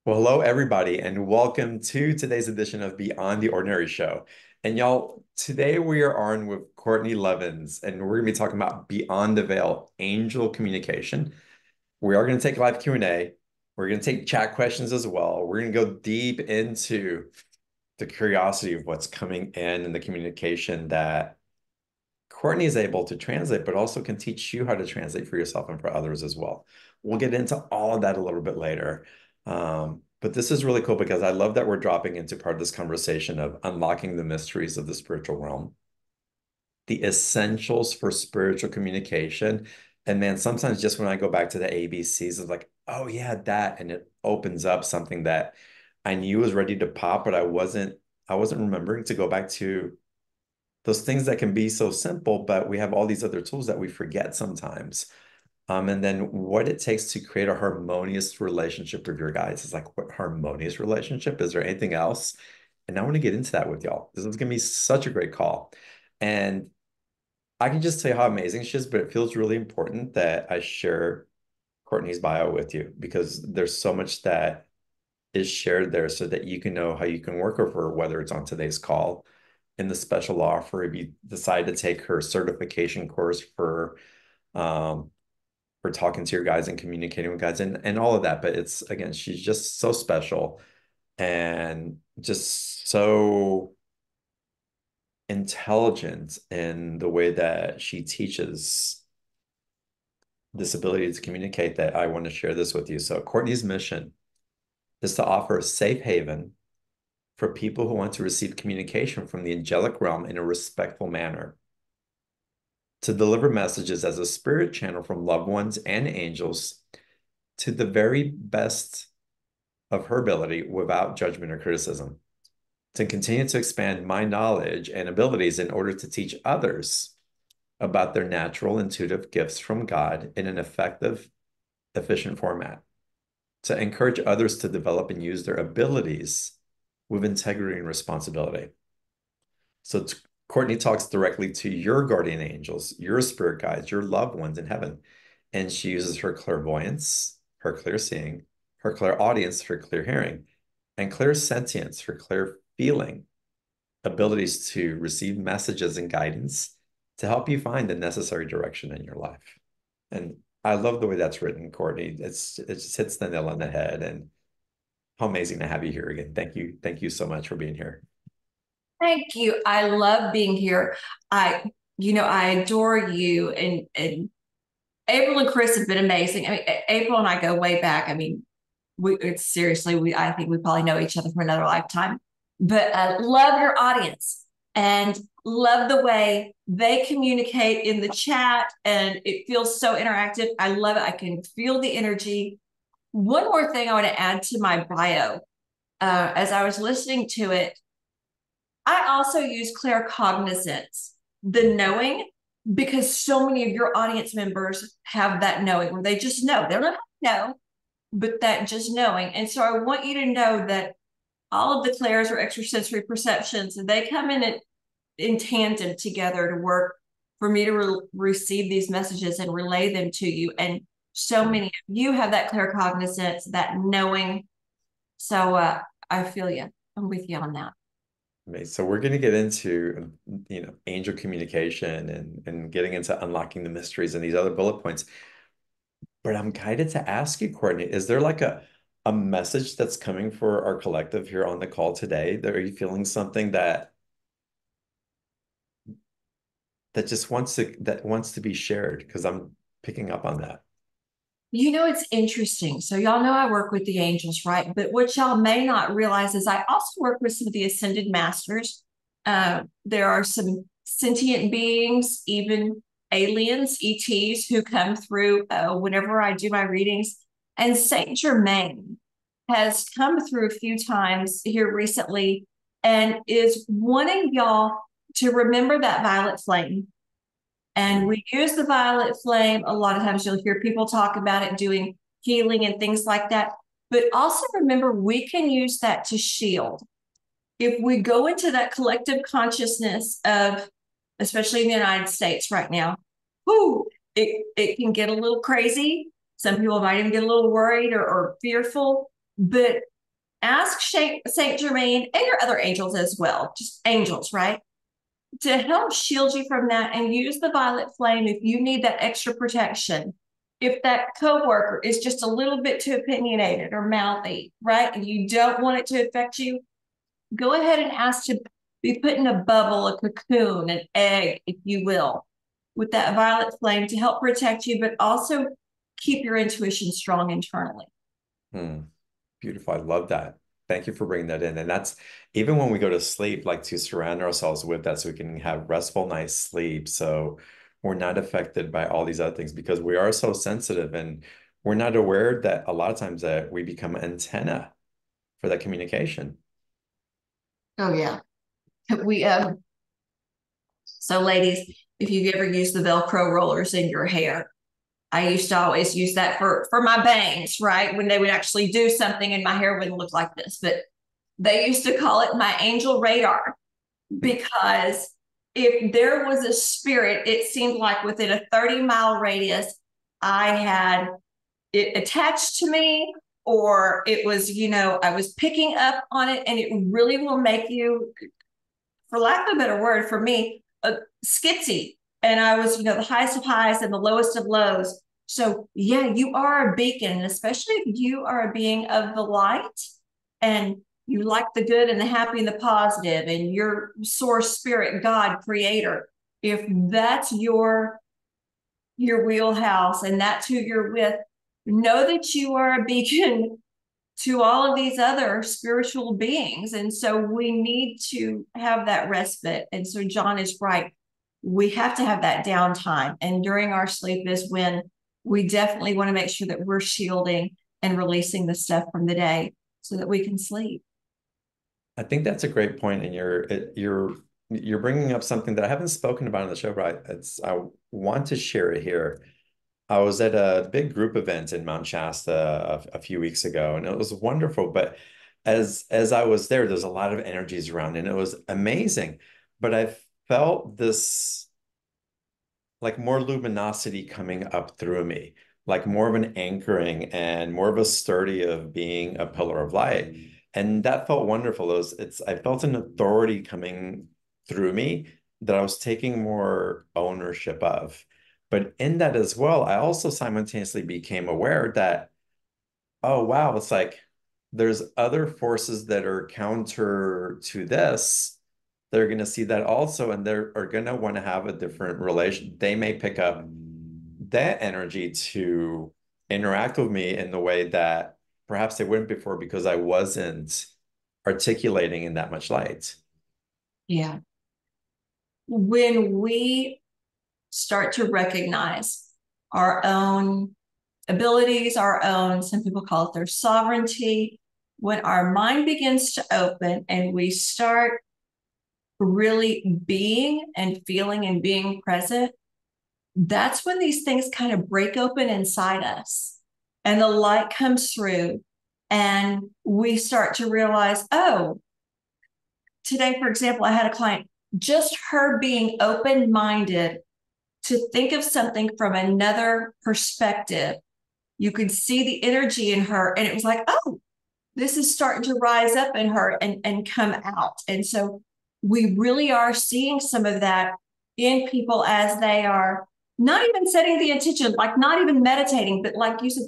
Well, hello, everybody, and welcome to today's edition of Beyond the Ordinary Show. And y'all, today we are on with Kourtney Levens, and we're going to be talking about Beyond the Veil, angel communication. We are going to take live Q&A. We're going to take chat questions as well. We're going to go deep into the curiosity of what's coming in and the communication that Kourtney is able to translate, but also can teach you how to translate for yourself and for others as well. We'll get into all of that a little bit later. But this is really cool because I love that we're dropping into part of this conversation of unlocking the mysteries of the spiritual realm, the essentials for spiritual communication. And man, sometimes just when I go back to the ABCs of like, oh yeah, that, and it opens up something that I knew was ready to pop, but I wasn't remembering to go back to those things that can be so simple, but we have all these other tools that we forget sometimes. And then what it takes to create a harmonious relationship with your guys is like, what harmonious relationship? Is there anything else? And I want to get into that with y'all. This is going to be such a great call. And I can just tell you how amazing she is, but it feels really important that I share Kourtney's bio with you because there's so much that is shared there so that you can know how you can work with her, whether it's on today's call in the special offer, if you decide to take her certification course um, for talking to your guys and communicating with guys and all of that. But it's again, she's just so special and just so intelligent in the way that she teaches this ability to communicate that I want to share this with you. So Kourtney's mission is to offer a safe haven for people who want to receive communication from the angelic realm in a respectful manner, to deliver messages as a spirit channel from loved ones and angels to the very best of her ability without judgment or criticism, to continue to expand my knowledge and abilities in order to teach others about their natural intuitive gifts from God in an effective, efficient format, to encourage others to develop and use their abilities with integrity and responsibility. So Kourtney talks directly to your guardian angels, your spirit guides, your loved ones in heaven. And she uses her clairvoyance, her clear seeing, her clairaudience, her clear hearing, and clear sentience, her clear feeling abilities to receive messages and guidance to help you find the necessary direction in your life. And I love the way that's written, Kourtney. It just hits the nail on the head. And how amazing to have you here again. Thank you. Thank you so much for being here. Thank you. I love being here. I adore you and April and Chris have been amazing. I mean, April and I go way back. I mean, it's seriously, I think we probably know each other from another lifetime. But I love your audience and love the way they communicate in the chat, and it feels so interactive. I love it. I can feel the energy. One more thing I want to add to my bio. As I was listening to it, I also use claircognizance, the knowing, because so many of your audience members have that knowing where they just know. They don't know how to know, but that just knowing. And so I want you to know that all of the clairs or extrasensory perceptions, and they come in tandem together to work for me to receive these messages and relay them to you. And so many of you have that claircognizance, that knowing. So I feel you. I'm with you on that. Amazing. So we're going to get into, angel communication and getting into unlocking the mysteries and these other bullet points. But I'm guided to ask you, Kourtney, is there like a message that's coming for our collective here on the call today? Are you feeling something that wants to be shared? Because I'm picking up on that. It's interesting. So, y'all know I work with the angels, right? But what y'all may not realize is I also work with some of the ascended masters. There are some sentient beings, even aliens, ETs, who come through whenever I do my readings. And Saint Germain has come through a few times here recently and is wanting y'all to remember that violet flame. And Mm. we use the violet flame. A lot of times you'll hear people talk about it doing healing and things like that. But also remember, we can use that to shield. If we go into that collective consciousness of, especially in the United States right now, whoo, it can get a little crazy. Some people might even get a little worried or fearful. But ask Saint Germain and your other angels as well, just angels, right? To help shield you from that, and use the violet flame if you need that extra protection. If that coworker is just a little bit too opinionated or mouthy, right, and you don't want it to affect you, go ahead and ask to be put in a bubble, a cocoon, an egg, if you will, with that violet flame to help protect you, but also keep your intuition strong internally. Hmm. Beautiful. I love that. Thank you for bringing that in. And that's even when we go to sleep, like to surround ourselves with that so we can have restful, nice sleep. So we're not affected by all these other things because we are so sensitive and we're not aware that a lot of times that we become antenna for that communication. Oh yeah. We So ladies, if you've ever used the Velcro rollers in your hair, I used to always use that for my bangs, right? When they would actually do something and my hair wouldn't look like this. But they used to call it my angel radar, because if there was a spirit, it seemed like within a 30-mile radius, I had it attached to me, or it was, I was picking up on it, and it really will make you, for lack of a better word for me, skitsy. And I was, the highest of highs and the lowest of lows. So, yeah, you are a beacon, especially if you are a being of the light and you like the good and the happy and the positive, and your source spirit, God, creator. If that's your wheelhouse and that's who you're with, know that you are a beacon to all of these other spiritual beings. And so we need to have that respite. And so John is right. We have to have that downtime. And during our sleep is when we definitely want to make sure that we're shielding and releasing the stuff from the day so that we can sleep. I think that's a great point, and you're bringing up something that I haven't spoken about on the show, but I want to share it here. I was at a big group event in Mount Shasta a few weeks ago, and it was wonderful. But as I was there, there's a lot of energies around, and it was amazing. But I felt this like more luminosity coming up through me, like more of an anchoring and more of a sturdy of being a pillar of light. And that felt wonderful. I felt an authority coming through me that I was taking more ownership of. But in that as well, I also simultaneously became aware that, oh, wow, it's like there's other forces that are counter to this. They're going to see that also, and they're going to want to have a different relation. They may pick up that energy to interact with me in the way that perhaps they wouldn't before because I wasn't articulating in that much light. Yeah. When we start to recognize our own abilities, our own, some people call it their sovereignty, when our mind begins to open and we start really being and feeling and being present, that's when these things kind of break open inside us and the light comes through, and we start to realize, oh, today, for example, I had a client, just her being open minded to think of something from another perspective. You could see the energy in her, and it was like, oh, this is starting to rise up in her and come out. And so we really are seeing some of that in people as they are not even setting the intention, like not even meditating, but like you said,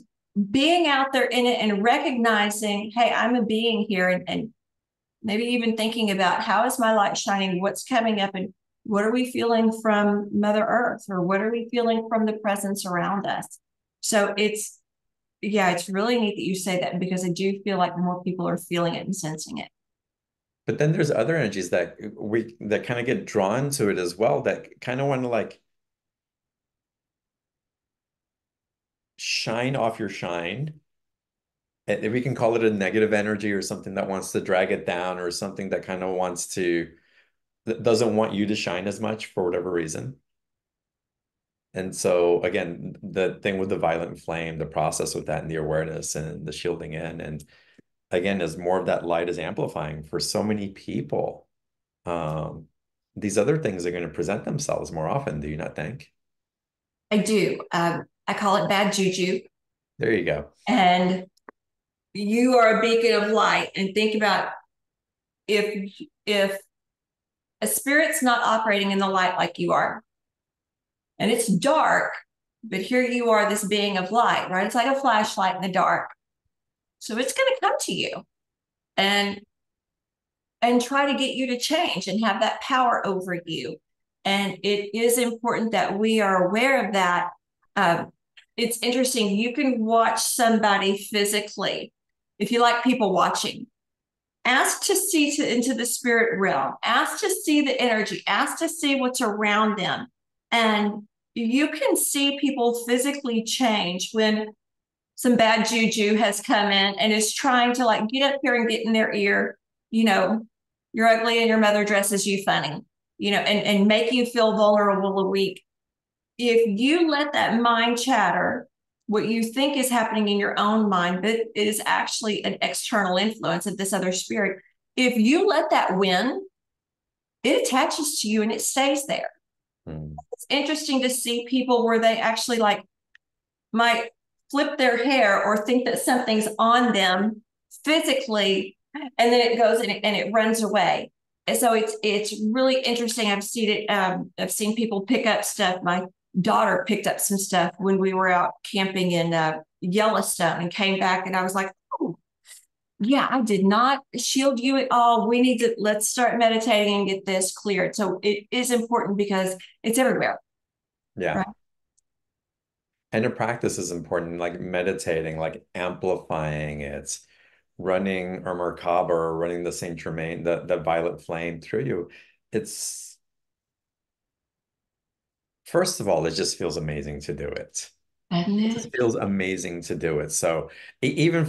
being out there in it and recognizing, hey, I'm a being here, and maybe even thinking about how is my light shining, what's coming up, and what are we feeling from Mother Earth, or what are we feeling from the presence around us. So it's really neat that you say that, because I do feel like more people are feeling it and sensing it. But then there's other energies that kind of get drawn to it as well that kind of want to like shine off your shine. And if we can call it a negative energy or something that wants to drag it down or something that kind of that doesn't want you to shine as much for whatever reason. And so again, the thing with the violent flame, the process with that and the awareness and the shielding in, and again, as more of that light is amplifying for so many people, um, these other things are going to present themselves more often, do you not think? I do. I call it bad juju. There you go. And you are a beacon of light. And think about if a spirit's not operating in the light like you are, and it's dark, but here you are, this being of light, right? It's like a flashlight in the dark. So it's going to come to you and try to get you to change and have that power over you. And it is important that we are aware of that. It's interesting. You can watch somebody physically. If you like people watching, ask to see into the spirit realm, ask to see the energy, ask to see what's around them. And you can see people physically change when some bad juju has come in and is trying to like get up here and get in their ear, you're ugly and your mother dresses you funny, and make you feel vulnerable or weak. If you let that mind chatter, what you think is happening in your own mind, but it is actually an external influence of this other spirit. If you let that win, it attaches to you and it stays there. It's interesting to see people where they actually like might flip their hair or think that something's on them physically, and then it goes and it runs away. And so it's really interesting. I've seen it. I've seen people pick up stuff. My daughter picked up some stuff when we were out camping in Yellowstone and came back, and I was like, oh, yeah, I did not shield you at all. Let's start meditating and get this cleared. So it is important because it's everywhere. Yeah. Right? And a practice is important, like meditating, like amplifying it, running or Merkaba or running the Saint Germain, the violet flame through you. It's, first of all, it just feels amazing to do it. Isn't It just it? feels amazing to do it. So even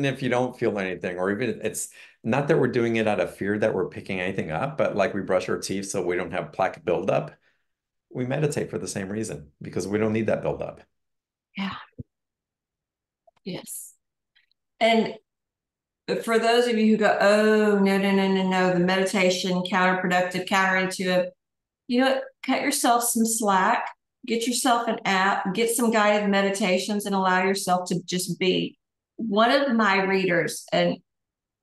if you don't feel anything, or even it's not that we're doing it out of fear that we're picking anything up, but like we brush our teeth so we don't have plaque buildup, we meditate for the same reason because we don't need that buildup. Yeah. Yes. And for those of you who go, oh, no, no, no, no, no, the meditation, counterproductive, counterintuitive, cut yourself some slack, get yourself an app, get some guided meditations, and allow yourself to just be. One of my readers, and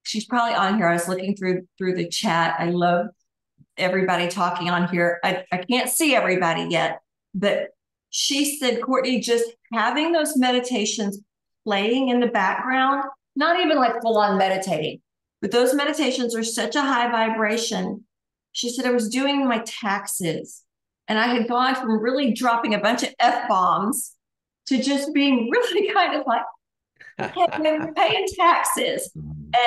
she's probably on here. I was looking through the chat. I love everybody talking on here. I can't see everybody yet, but she said, Kourtney, just having those meditations playing in the background, not even like full on meditating, but those meditations are such a high vibration. She said, I was doing my taxes and I had gone from really dropping a bunch of F bombs to just being really kind of like, okay, we're paying taxes.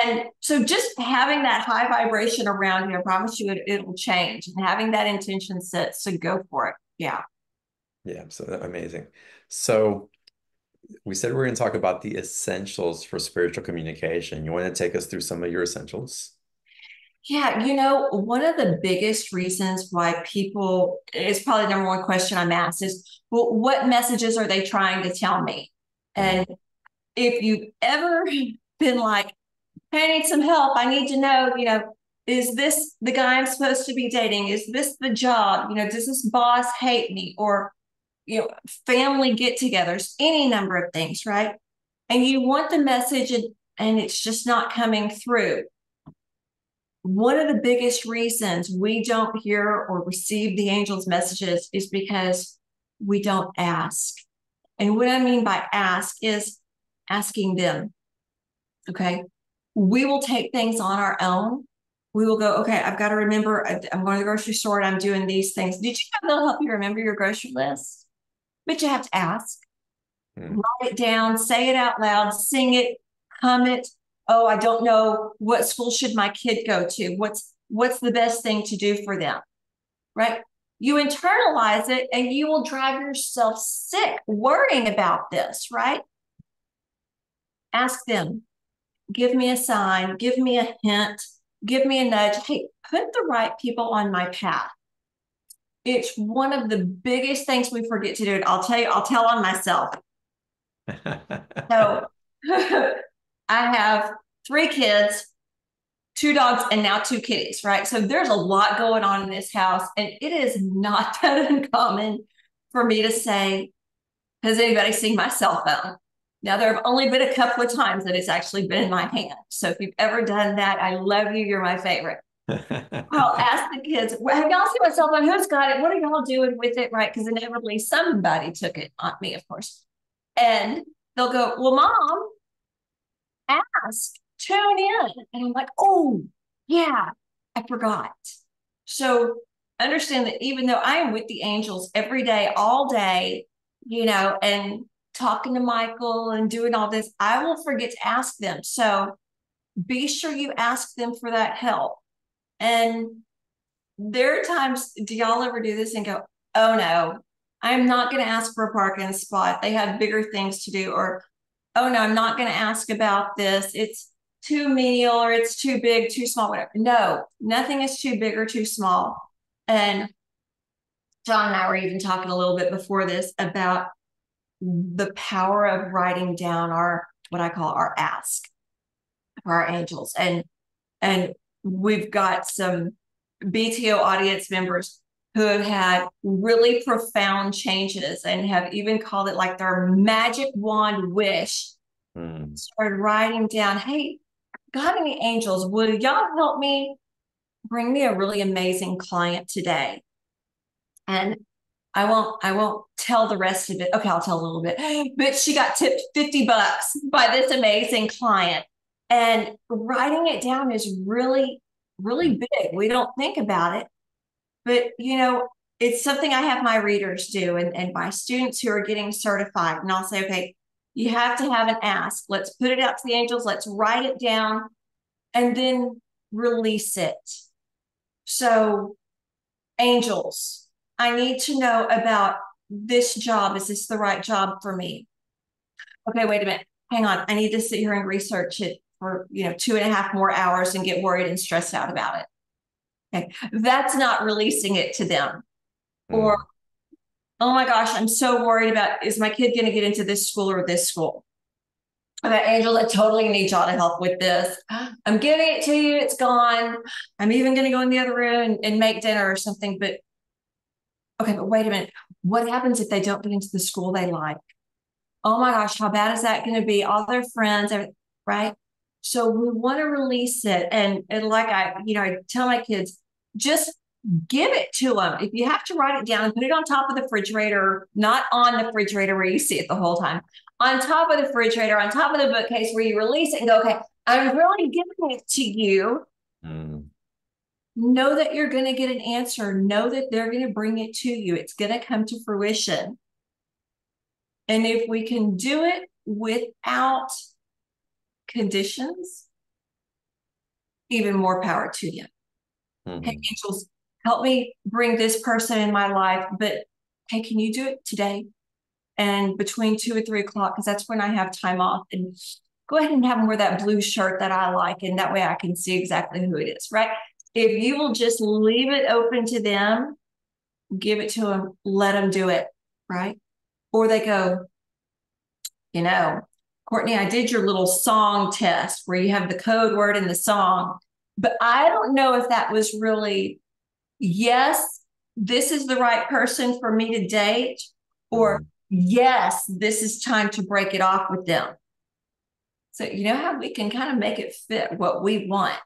And so just having that high vibration around you, I promise you it'll change. And having that intention set, so go for it. Yeah. Yeah, so amazing. So we said we are going to talk about the essentials for spiritual communication. You want to take us through some of your essentials? Yeah, one of the biggest reasons why people, it's probably the number one question I'm asked is, well, what messages are they trying to tell me? And if you've ever been like, hey, I need some help, I need to know, is this the guy I'm supposed to be dating? Is this the job? Does this boss hate me? Or, family get-togethers, any number of things, right? And you want the message and it's just not coming through. One of the biggest reasons we don't hear or receive the angels' messages is because we don't ask. And what I mean by ask is asking them. Okay. We will take things on our own. We will go, okay, I've got to remember, I'm going to the grocery store and I'm doing these things. Did you have they'll help you remember your grocery list? But you have to ask. Write it down, say it out loud, sing it, hum it. Oh, I don't know, what school should my kid go to? What's the best thing to do for them? Right? You internalize it and you will drive yourself sick worrying about this, right? Ask them, give me a sign, give me a hint, give me a nudge. Hey, put the right people on my path. It's one of the biggest things we forget to do. I'll tell on myself. So I have 3 kids, 2 dogs, and now 2 kitties, right? So there's a lot going on in this house, and it is not that uncommon for me to say, has anybody seen my cell phone? Now, there have only been a couple of times that it's actually been in my hand. So if you've ever done that, I love you. You're my favorite. I'll ask the kids, well, have y'all seen my cell phone? Who's got it? What are y'all doing with it? Right? Because inevitably somebody took it, not me, of course. And they'll go, well, mom, ask, tune in. And I'm like, oh, yeah, I forgot. So understand that even though I am with the angels every day, all day, and talking to Michael and doing all this, I will forget to ask them. So be sure you ask them for that help. And there are times, do y'all ever do this and go, oh no, I'm not going to ask for a parking spot. They have bigger things to do. Or, oh no, I'm not going to ask about this. It's too menial or it's too big, too small, whatever. No, nothing is too big or too small. And John and I were even talking a little bit before this about the power of writing down what I call our ask for our angels. And we've got some BTO audience members who have had really profound changes and have even called it like their magic wand wish. Started writing down, hey, got any angels? Would y'all help me bring me a really amazing client today? And I won't tell the rest of it. Okay, I'll tell a little bit. But she got tipped $50 by this amazing client. And writing it down is really, really big. We don't think about it. But it's something I have my readers do and my students who are getting certified. And I'll say, okay, you have to have an ask. Let's put it out to the angels. Let's write it down and then release it. So, angels, I need to know about this job. Is this the right job for me? Okay, wait a minute. Hang on. I need to sit here and research it for 2.5 more hours and get worried and stressed out about it. Okay. That's not releasing it to them. Or, oh my gosh, I'm so worried about, is my kid going to get into this school or this school? Okay, Angel, I totally need y'all to help with this. I'm giving it to you. It's gone. I'm even going to go in the other room and make dinner or something. But okay, but wait a minute. What happens if they don't get into the school they like? Oh my gosh, how bad is that going to be? All their friends, right? So we want to release it. And like I tell my kids, just give it to them. If you have to write it down and put it on top of the refrigerator, not on the refrigerator where you see it the whole time, on top of the refrigerator, on top of the bookcase where you release it and go, okay, I'm really giving it to you. Know that you're going to get an answer. Know that they're going to bring it to you. It's going to come to fruition. And if we can do it without conditions, even more power to you. Hey, angels, help me bring this person in my life, but hey, can you do it today? And between 2 and 3 o'clock, because that's when I have time off. And go ahead and have them wear that blue shirt that I like. And that way I can see exactly who it is, right? If you will just leave it open to them, give it to them, let them do it, right? Or they go, Kourtney, I did your little song test where you have the code word in the song, but I don't know if that was really, yes, this is the right person for me to date, or yes, this is time to break it off with them. So you know how we can kind of make it fit what we want.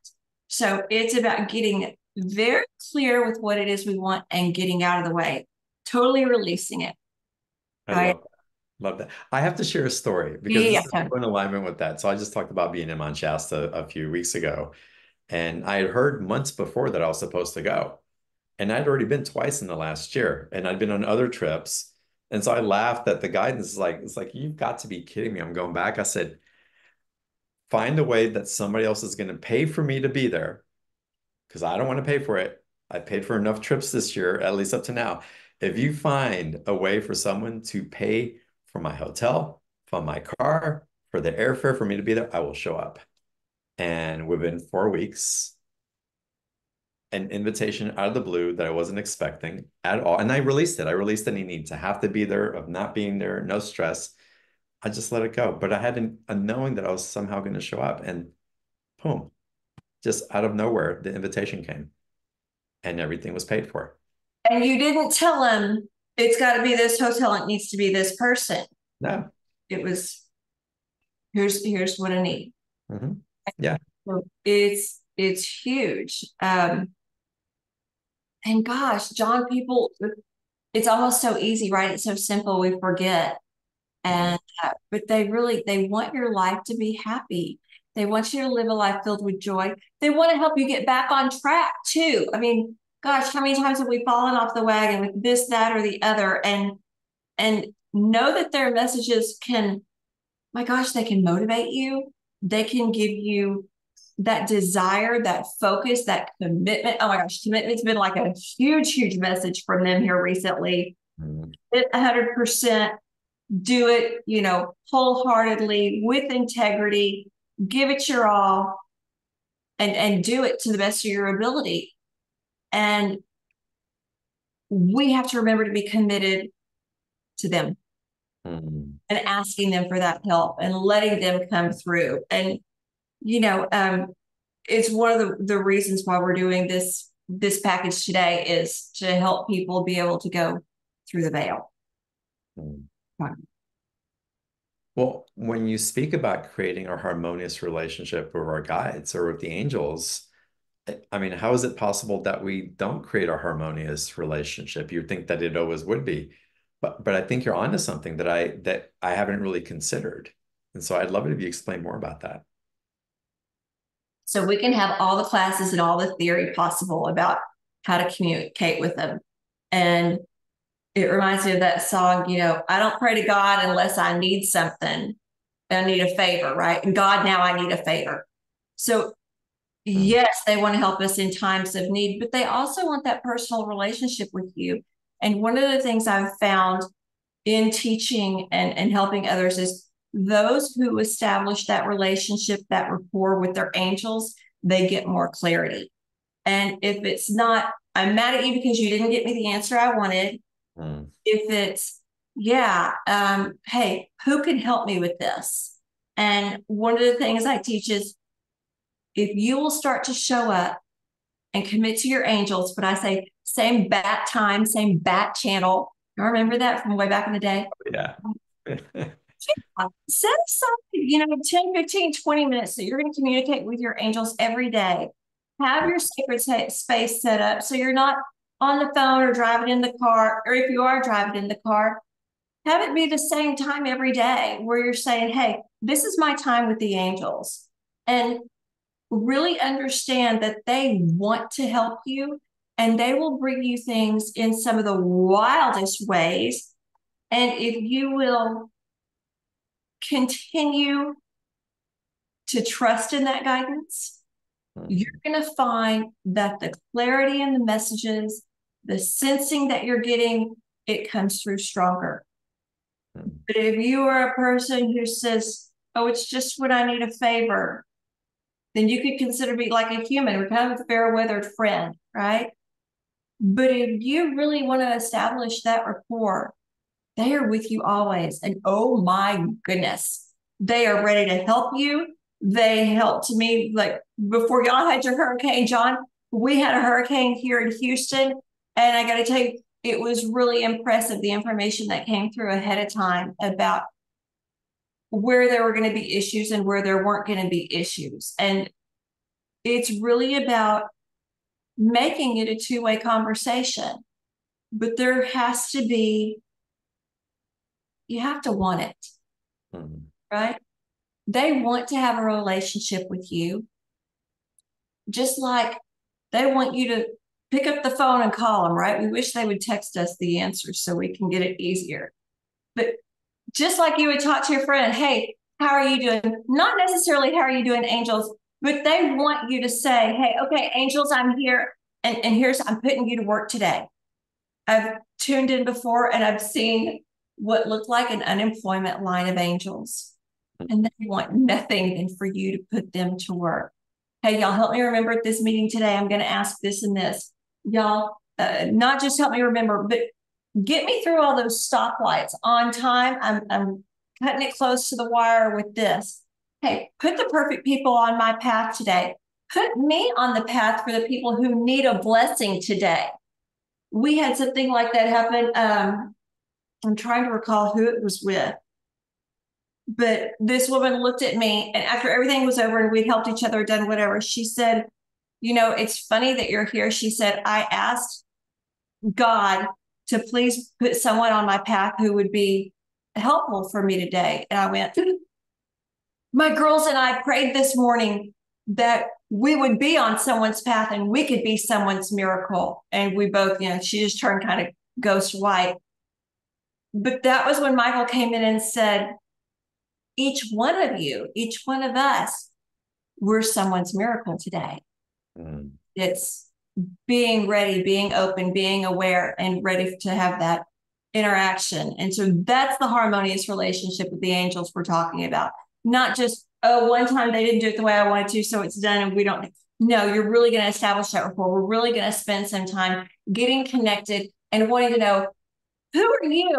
So it's about getting very clear with what it is we want and getting out of the way, totally releasing it. I love that. I have to share a story because this is Yeah. in alignment with that. So I just talked about being in Mount Shasta a few weeks ago, and I had heard months before that I was supposed to go. And I'd already been twice in the last year, and I'd been on other trips. And so I laughed at the guidance. It's like, you've got to be kidding me. I'm going back. I said, find a way that somebody else is going to pay for me to be there because I don't want to pay for it. I paid for enough trips this year, at least up to now. If you find a way for someone to pay for my hotel, for my car, for the airfare for me to be there, I will show up. And within 4 weeks, an invitation out of the blue that I wasn't expecting at all. And I released it. I released any need to have to be there, of not being there, no stress. I just let it go. But I had a knowing that I was somehow going to show up, and boom, just out of nowhere, the invitation came and everything was paid for. And you didn't tell him it's got to be this hotel. It needs to be this person. No. It was Here's what I need. Hmm. Yeah. So it's huge. And gosh, John, people, it's almost so easy, right? It's so simple, we forget. Mhm. And but they want your life to be happy. They want you to live a life filled with joy. They want to help you get back on track too. I mean, gosh, how many times have we fallen off the wagon with this, that, or the other? And know that their messages can, my gosh, they can motivate you. They can give you that desire, that focus, that commitment. Oh my gosh, commitment's been like a huge, huge message from them here recently. Mhm. 100%, do it, wholeheartedly with integrity, give it your all, and do it to the best of your ability. And we have to remember to be committed to them Mhm. and asking them for that help and letting them come through. And you know, it's one of the reasons why we're doing this package today is to help people be able to go through the veil. Mhm. Well, when you speak about creating a harmonious relationship with our guides or with the angels, I mean, how is it possible that we don't create a harmonious relationship? You'd think that it always would be, but I think you're onto something that I haven't really considered, and so I'd love it if you explain more about that. So we can have all the classes and all the theory possible about how to communicate with them. And it reminds me of that song, I don't pray to God unless I need something. I need a favor, right? And God, now I need a favor. So Mm, yes, they want to help us in times of need, but they also want that personal relationship with you. And one of the things I've found in teaching and helping others is those who establish that relationship, that rapport with their angels, they get more clarity. And if it's not, I'm mad at you because you didn't get me the answer I wanted. mm, If it's, yeah, hey, who can help me with this? And one of the things I teach is if you will start to show up and commit to your angels, but I say same bat time, same bat channel. You remember that from way back in the day? yeah. Set aside, 10, 15, 20 minutes that you're going to communicate with your angels every day. Have your sacred space set up so you're not on the phone or driving in the car, or if you are driving in the car, have it be the same time every day where you're saying, hey, this is my time with the angels. And really understand that they want to help you and they will bring you things in some of the wildest ways. And if you will continue to trust in that guidance, you're Mm, going to find that the clarity in the messages, the sensing that you're getting, it comes through stronger. mm, But if you are a person who says, oh, it's just when I need a favor, then you could consider me like a human. We're kind of a fair weathered friend, right? But if you really want to establish that rapport, they are with you always. And oh my goodness, they are ready to help you. They helped me like before y'all had your hurricane, John. We had a hurricane here in Houston. And I got to tell you, it was really impressive the information that came through ahead of time about where there were going to be issues and where there weren't going to be issues. And it's really about making it a two-way conversation. But there has to be, you have to want it, mm, right? They want to have a relationship with you, just like they want you to pick up the phone and call them, right? We wish they would text us the answers so we can get it easier. But just like you would talk to your friend, hey, how are you doing? Not necessarily how are you doing, angels, but they want you to say, hey, okay, angels, I'm here. And here's, I'm putting you to work today. I've tuned in before and I've seen what looked like an unemployment line of angels. And they want nothing than for you to put them to work. Hey, y'all, help me remember at this meeting today. I'm going to ask this and this. Y'all, not just help me remember, but get me through all those stoplights on time. I'm cutting it close to the wire with this. Hey, put the perfect people on my path today. Put me on the path for the people who need a blessing today. We had something like that happen. I'm trying to recall who it was with. But this woman looked at me, and after everything was over and we'd helped each other, done whatever, she said, "You know, it's funny that you're here." She said, "I asked God to please put someone on my path who would be helpful for me today." And I went, "My girls and I prayed this morning that we would be on someone's path and we could be someone's miracle." And we both, she just turned kind of ghost white. But that was when Michael came in and said, "Each one of you, each one of us, we're someone's miracle today." Mm. It's being ready, being open, being aware, and ready to have that interaction. And so that's the harmonious relationship with the angels we're talking about. Not just, oh, one time they didn't do it the way I wanted to, so it's done and we don't. No, you're really going to establish that rapport. We're really going to spend some time getting connected and wanting to know, who are you?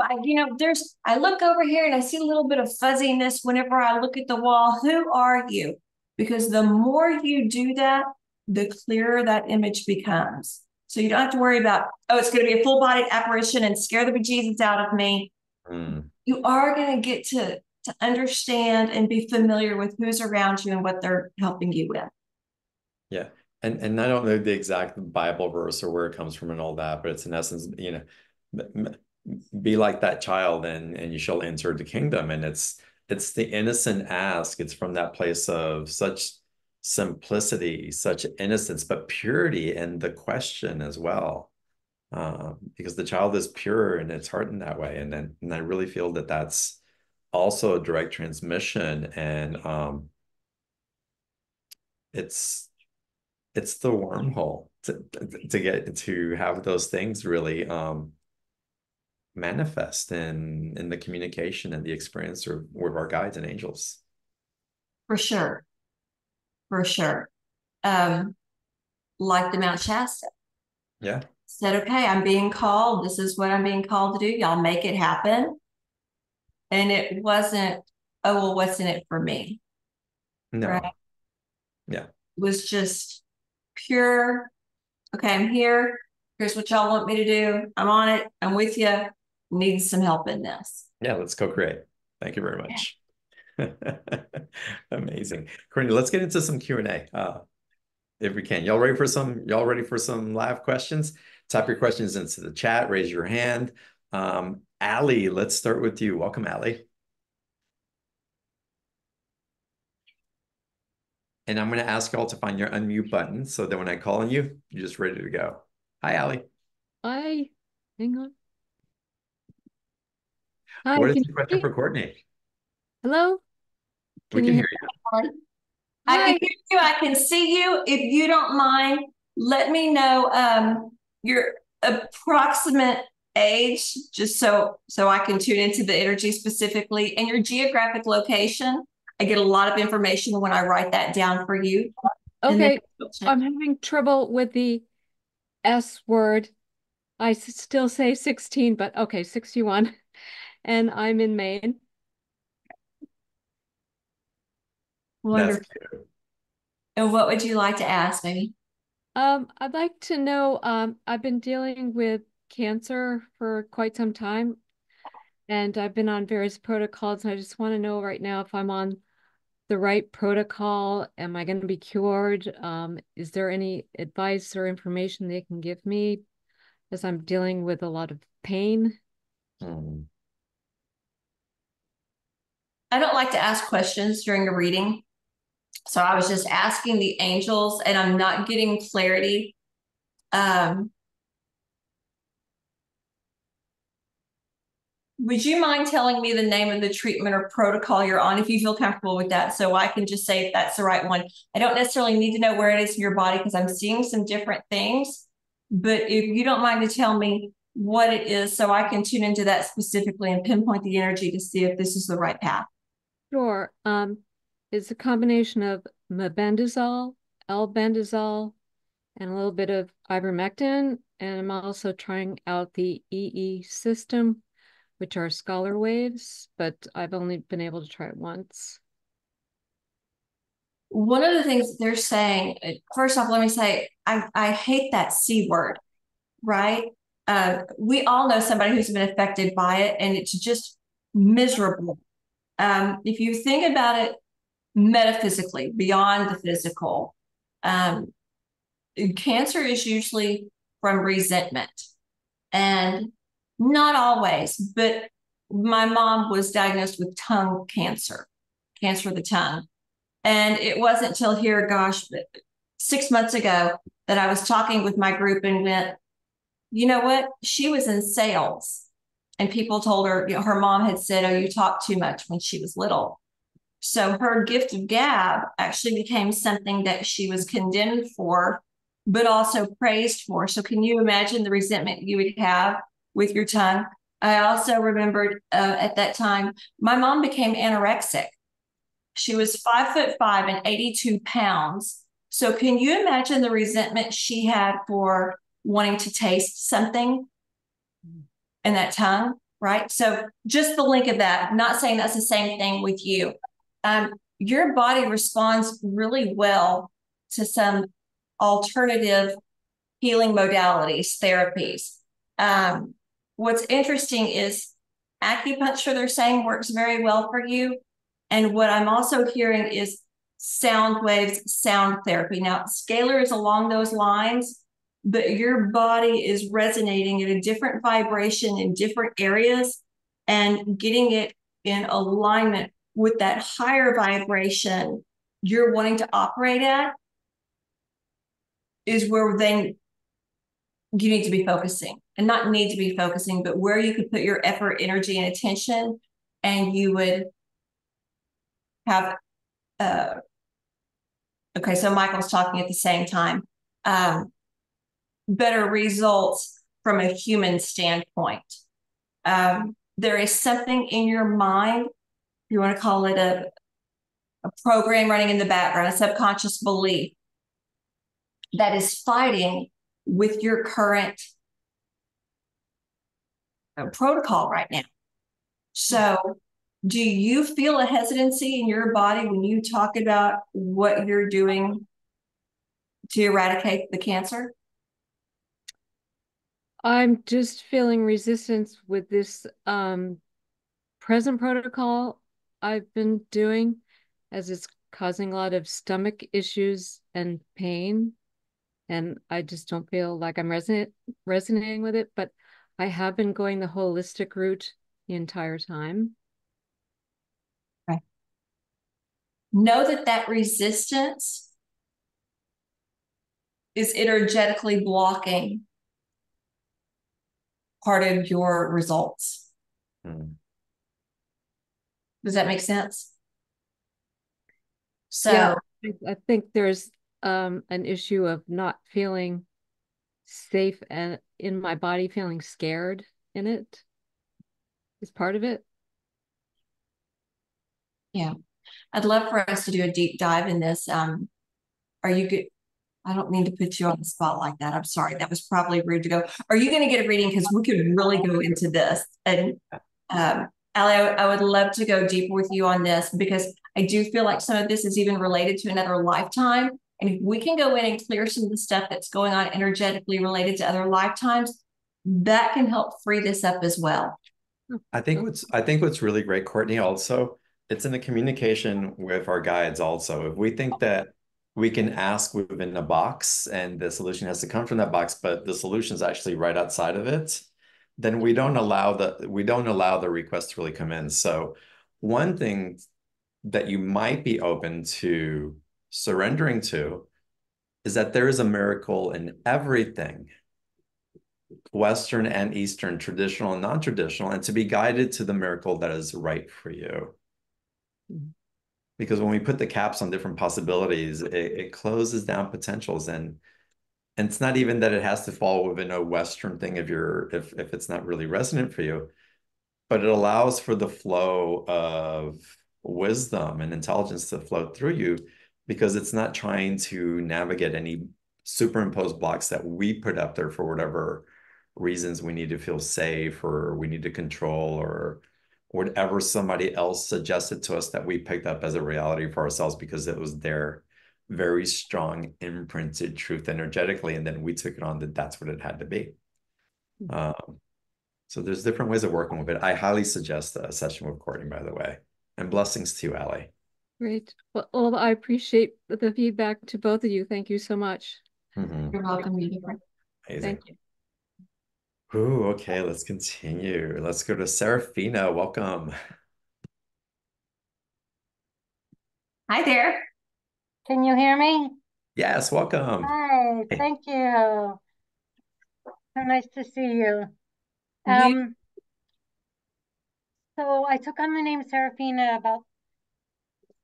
I look over here and I see a little bit of fuzziness whenever I look at the wall. Who are you? Because the more you do that, the clearer that image becomes. So you don't have to worry about, oh, it's going to be a full bodied apparition and scare the bejesus out of me. Mm. You are going to get to understand and be familiar with who's around you and what they're helping you with. Yeah. And I don't know the exact Bible verse or where it comes from and all that, but it's in essence, be like that child and you shall enter the kingdom. And it's the innocent ask. It's from that place of such simplicity, such innocence, but purity in the question as well. Because the child is pure in its heart in that way. And I really feel that that's also a direct transmission. And it's it's the wormhole to get to have those things really manifest in the communication and the experience with our guides and angels. For sure. For sure. Um, like the Mount Shasta. Yeah. Said, okay, I'm being called. This is what I'm being called to do. Y'all make it happen. And it wasn't, oh, well, what's in it for me? Right? No. Yeah. It was just pure, okay, I'm here. Here's what y'all want me to do. I'm on it. I'm with you. Need some help in this. Yeah. Let's co-create. Thank you very much. Amazing. Kourtney, let's get into some Q&A. If we can. Y'all ready for some live questions? Type your questions into the chat, raise your hand. Allie, let's start with you. Welcome, Allie. And I'm going to ask y'all to find your unmute button so that when I call on you, you're just ready to go. Hi, Allie. Hi, hang on. Hi, What is can the you question hear me? for Kourtney? Hello? We Can can you hear hear you. I can Hi. hear you. I can see you. If you don't mind, let me know your approximate age, just so I can tune into the energy specifically, and your geographic location. I get a lot of information when I write that down for you. Okay, I'm having trouble with the S word. I still say 16, but okay, 61. And I'm in Maine. That's Wonderful. cute. And what would you like to ask, maybe? I'd like to know, I've been dealing with cancer for quite some time, and I've been on various protocols, and I just want to know right now if I'm on the right protocol. Am I going to be cured? Is there any advice or information they can give me as I'm dealing with a lot of pain? Hmm. I don't like to ask questions during a reading. So I was just asking the angels, and I'm not getting clarity. Would you mind telling me the name of the treatment or protocol you're on if you feel comfortable with that? So I can just say if that's the right one. I don't necessarily need to know where it is in your body because I'm seeing some different things. But if you don't mind to tell me what it is so I can tune into that specifically and pinpoint the energy to see if this is the right path. Sure. It's a combination of mebendazole, L-bendazole, and a little bit of ivermectin. And I'm also trying out the EE system, which are scalar waves, but I've only been able to try it once. One of the things they're saying, first off, let me say, I hate that C word, right? We all know somebody who's been affected by it, and it's just miserable. If you think about it metaphysically, beyond the physical, um, cancer is usually from resentment. And not always, but my mom was diagnosed with tongue cancer, cancer of the tongue. And it wasn't until here, gosh, 6 months ago that I was talking with my group and went, you know what? She was in sales. And people told her, her mom had said, oh, you talk too much when she was little. So her gift of gab actually became something that she was condemned for, but also praised for. So can you imagine the resentment you would have with your tongue? I also remembered at that time, my mom became anorexic. She was 5'5" and 82 pounds. So can you imagine the resentment she had for wanting to taste something in that tongue, right? So just the link of that, I'm not saying that's the same thing with you. Your body responds really well to some alternative healing modalities, therapies. What's interesting is acupuncture, they're saying, works very well for you. And what I'm also hearing is sound waves, sound therapy. Now, scalar is along those lines, but your body is resonating at a different vibration in different areas and getting it in alignment with that higher vibration you're wanting to operate at is where then you need to be focusing, and not need to be focusing, but where you could put your effort, energy, and attention, and you would have okay, so Michael's talking at the same time. Better results from a human standpoint. There is something in your mind, if you want to call it a program running in the background, a subconscious belief that is fighting with your current protocol right now. So do you feel a hesitancy in your body when you talk about what you're doing to eradicate the cancer? I'm just feeling resistance with this present protocol I've been doing, as it's causing a lot of stomach issues and pain. And I just don't feel like I'm resonating with it. But I have been going the holistic route the entire time. Okay. Know that that resistance is energetically blocking part of your results. Hmm. Does that make sense? So Yeah, I think there's an issue of not feeling safe and in my body, feeling scared in it is part of it. yeah, I'd love for us to do a deep dive in this. Are you good? I don't mean to put you on the spot like that. I'm sorry. That was probably rude to go. Are you going to get a reading? Because we could really go into this. And Allie, I would love to go deeper with you on this because I do feel like some of this is even related to another lifetime. And if we can go in and clear some of the stuff that's going on energetically related to other lifetimes, that can help free this up as well. I think what's really great, Kourtney, also, it's in the communication with our guides also. If we think that we can ask within a box and the solution has to come from that box, but the solution is actually right outside of it, then we don't allow the request to really come in. So one thing that you might be open to surrendering to is that there is a miracle in everything. Western and Eastern, traditional and non-traditional, and to be guided to the miracle that is right for you. Because when we put the caps on different possibilities, it closes down potentials, and it's not even that it has to fall within a Western thing if it's not really resonant for you, but it allows for the flow of wisdom and intelligence to flow through you because it's not trying to navigate any superimposed blocks that we put up there for whatever reasons we need to feel safe or we need to control or whatever somebody else suggested to us that we picked up as a reality for ourselves because it was their very strong imprinted truth energetically, and then we took it on that that's what it had to be. So there's different ways of working with it. I highly suggest a session with Kourtney, by the way. And blessings to you, Allie. Great. Well, I appreciate the feedback to both of you. Thank you so much. Hmm. You're welcome, Unicorn. Amazing. Thank you. Ooh, okay, let's continue. Let's go to Serafina. Welcome. Hi there. Can you hear me? Yes, welcome. Hi, Hey. thank you. So nice to see you. You Um, so I took on the name Serafina about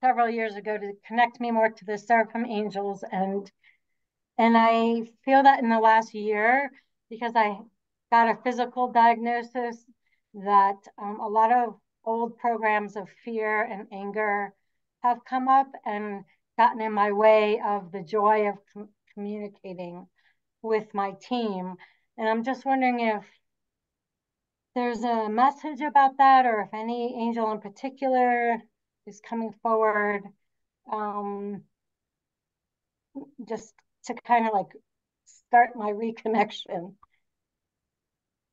several years ago to connect me more to the Seraphim angels, and I feel that in the last year because I got a physical diagnosis that a lot of old programs of fear and anger have come up and gotten in my way of the joy of communicating with my team. And I'm just wondering if there's a message about that or if any angel in particular is coming forward, um, just to kind of like start my reconnection.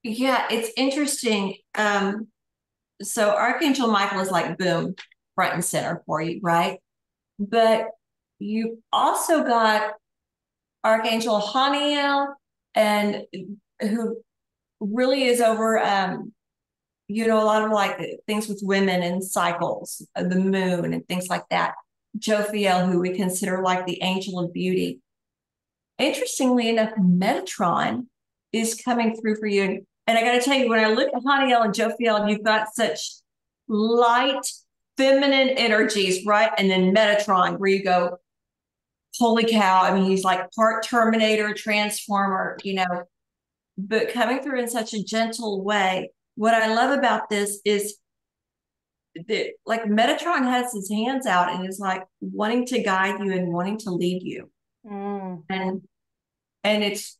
Yeah, it's interesting. So Archangel Michael is like boom, front and center for you, right? But you also got Archangel Haniel, and who really is over a lot of like things with women and cycles, the moon and things like that. Jophiel, who we consider like the angel of beauty. Interestingly enough, Metatron is coming through for you. And I got to tell you, when I look at Haniel and Jophiel, you've got such light, feminine energies, right? And then Metatron, where you go, holy cow. I mean, he's like part Terminator, Transformer, but coming through in such a gentle way. What I love about this is that, like, Metatron has his hands out and is like wanting to guide you and wanting to lead you. Mm. And it's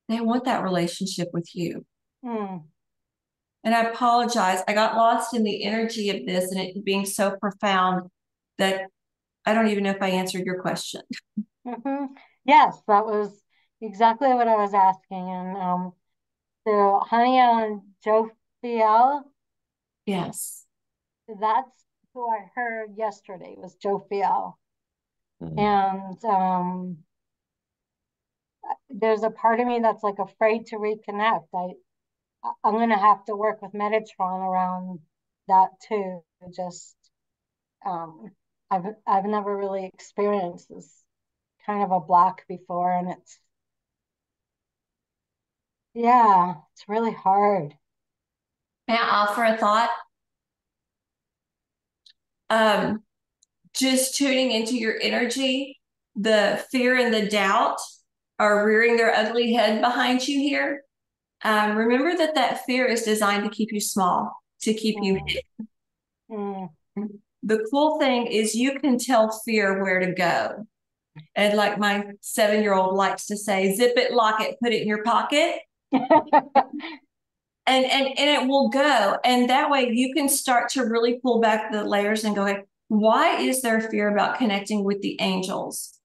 they want that relationship with you. Mm. And I apologize. I got lost in the energy of this and it being so profound that I don't even know if I answered your question. Mm-hmm. Yes, that was exactly what I was asking. And so Honey and Jophiel, Yes. that's who I heard yesterday was Jophiel. Mhm. And there's a part of me that's like afraid to reconnect. I'm gonna have to work with Metatron around that too. Just um, I've never really experienced this kind of a block before, and it's really hard. May I offer a thought? Um, just tuning into your energy, the fear and the doubt are rearing their ugly head behind you here. Remember that fear is designed to keep you small, to keep you Mm, mm. hidden. The cool thing is you can tell fear where to go. And like my 7-year-old likes to say, zip it, lock it, put it in your pocket. And it will go. And that way you can start to really pull back the layers and go, hey, why is there fear about connecting with the angels?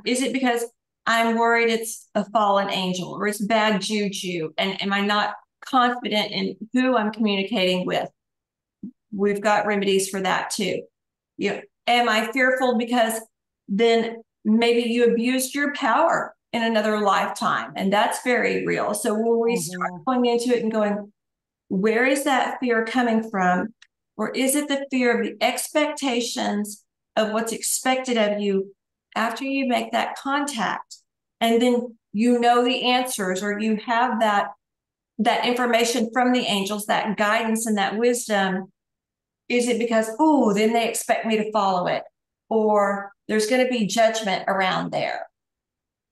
Is it because I'm worried it's a fallen angel or it's bad juju? And am I not confident in who I'm communicating with? We've got remedies for that too. Am I fearful because then maybe you abused your power in another lifetime? And that's very real. So when we start Mhm. going into it and going, where is that fear coming from? Or is it the fear of the expectations of what's expected of you after you make that contact? And then you know the answers, or you have that information from the angels, that guidance and that wisdom. Is it because, oh, then they expect me to follow it? Or there's going to be judgment around there.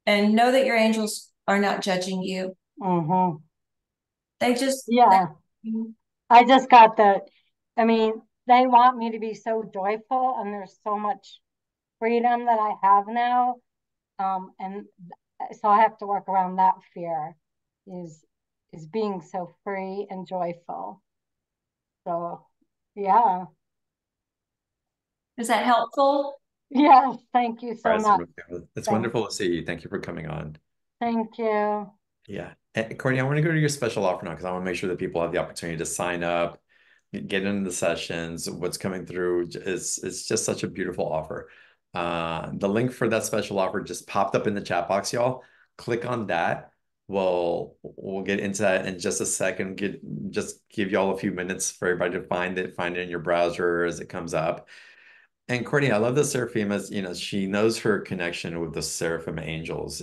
And know that your angels are not judging you. Mhm. They just, Yeah, I just got the, I mean, they want me to be so joyful, and there's so much freedom that I have now. And so I have to work around that fear is is being so free and joyful. So yeah. is that helpful? Yes, thank you so Surprised. much. It's Thank wonderful to see you. Thank you for coming on. thank you. Yeah. And Courtney, I want to go to your special offer now because I want to make sure that people have the opportunity to sign up. get into the sessions, what's coming through is it's just such a beautiful offer. The link for that special offer just popped up in the chat box, y'all. Click on that. We'll get into that in just a second. Just give y'all a few minutes for everybody to find it in your browser as it comes up. And Courtney, I love the Seraphima's, she knows her connection with the Seraphim angels.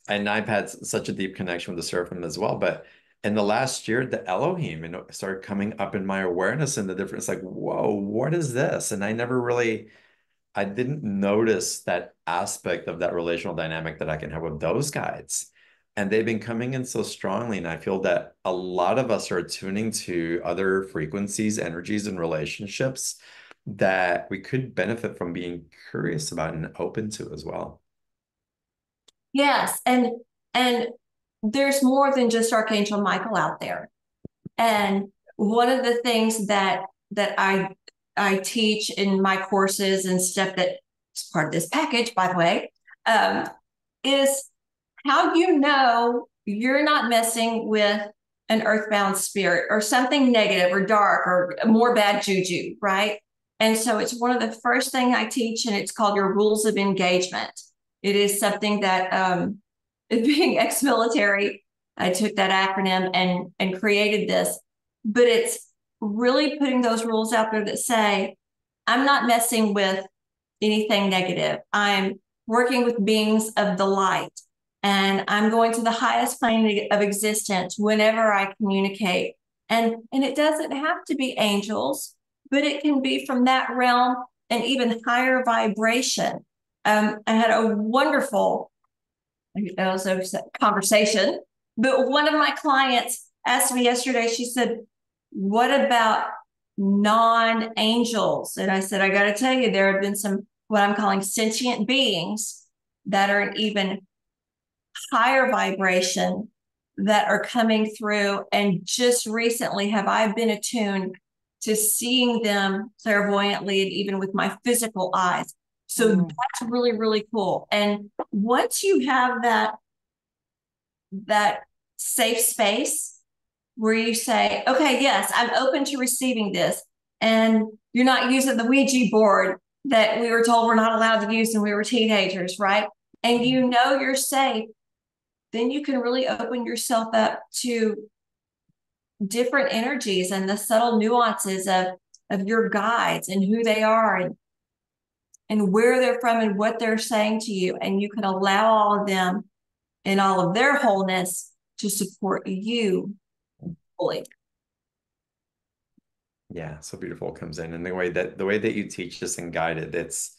And I've had such a deep connection with the Seraphim as well. But in the last year, the Elohim, started coming up in my awareness and the difference, like, whoa, what is this? And I didn't notice that aspect of that relational dynamic that I can have with those guides. And they've been coming in so strongly. And I feel that a lot of us are tuning to other frequencies, energies, and relationships that we could benefit from being curious about and open to as well. Yes, and there's more than just Archangel Michael out there. And one of the things that I teach in my courses and stuff that is part of this package, by the way, is how you're not messing with an earthbound spirit or something negative or dark or more bad juju, right? And so it's one of the first thing I teach, and it's called your rules of engagement. It is something that, being ex-military, I took that acronym and created this, but it's really putting those rules out there that say, I'm not messing with anything negative. I'm working with beings of the light, and I'm going to the highest plane of existence whenever I communicate. And it doesn't have to be angels, but it can be from that realm and even higher vibration. I had a wonderful conversation, but one of my clients asked me yesterday, she said, what about non-angels? And I said, I got to tell you, there have been some, what I'm calling sentient beings that are an even higher vibration that are coming through. And just recently have I been attuned to seeing them clairvoyantly and even with my physical eyes. So that's really, really cool. And once you have that safe space where you say, okay, yes, I'm open to receiving this, and you're not using the Ouija board that we were told we're not allowed to use when we were teenagers, right? And you're safe, then you can really open yourself up to different energies and the subtle nuances of your guides and who they are and where they're from and what they're saying to you. And you can allow all of them in all of their wholeness to support you fully. Yeah, so beautiful comes in. And the way that you teach this and guide it, it's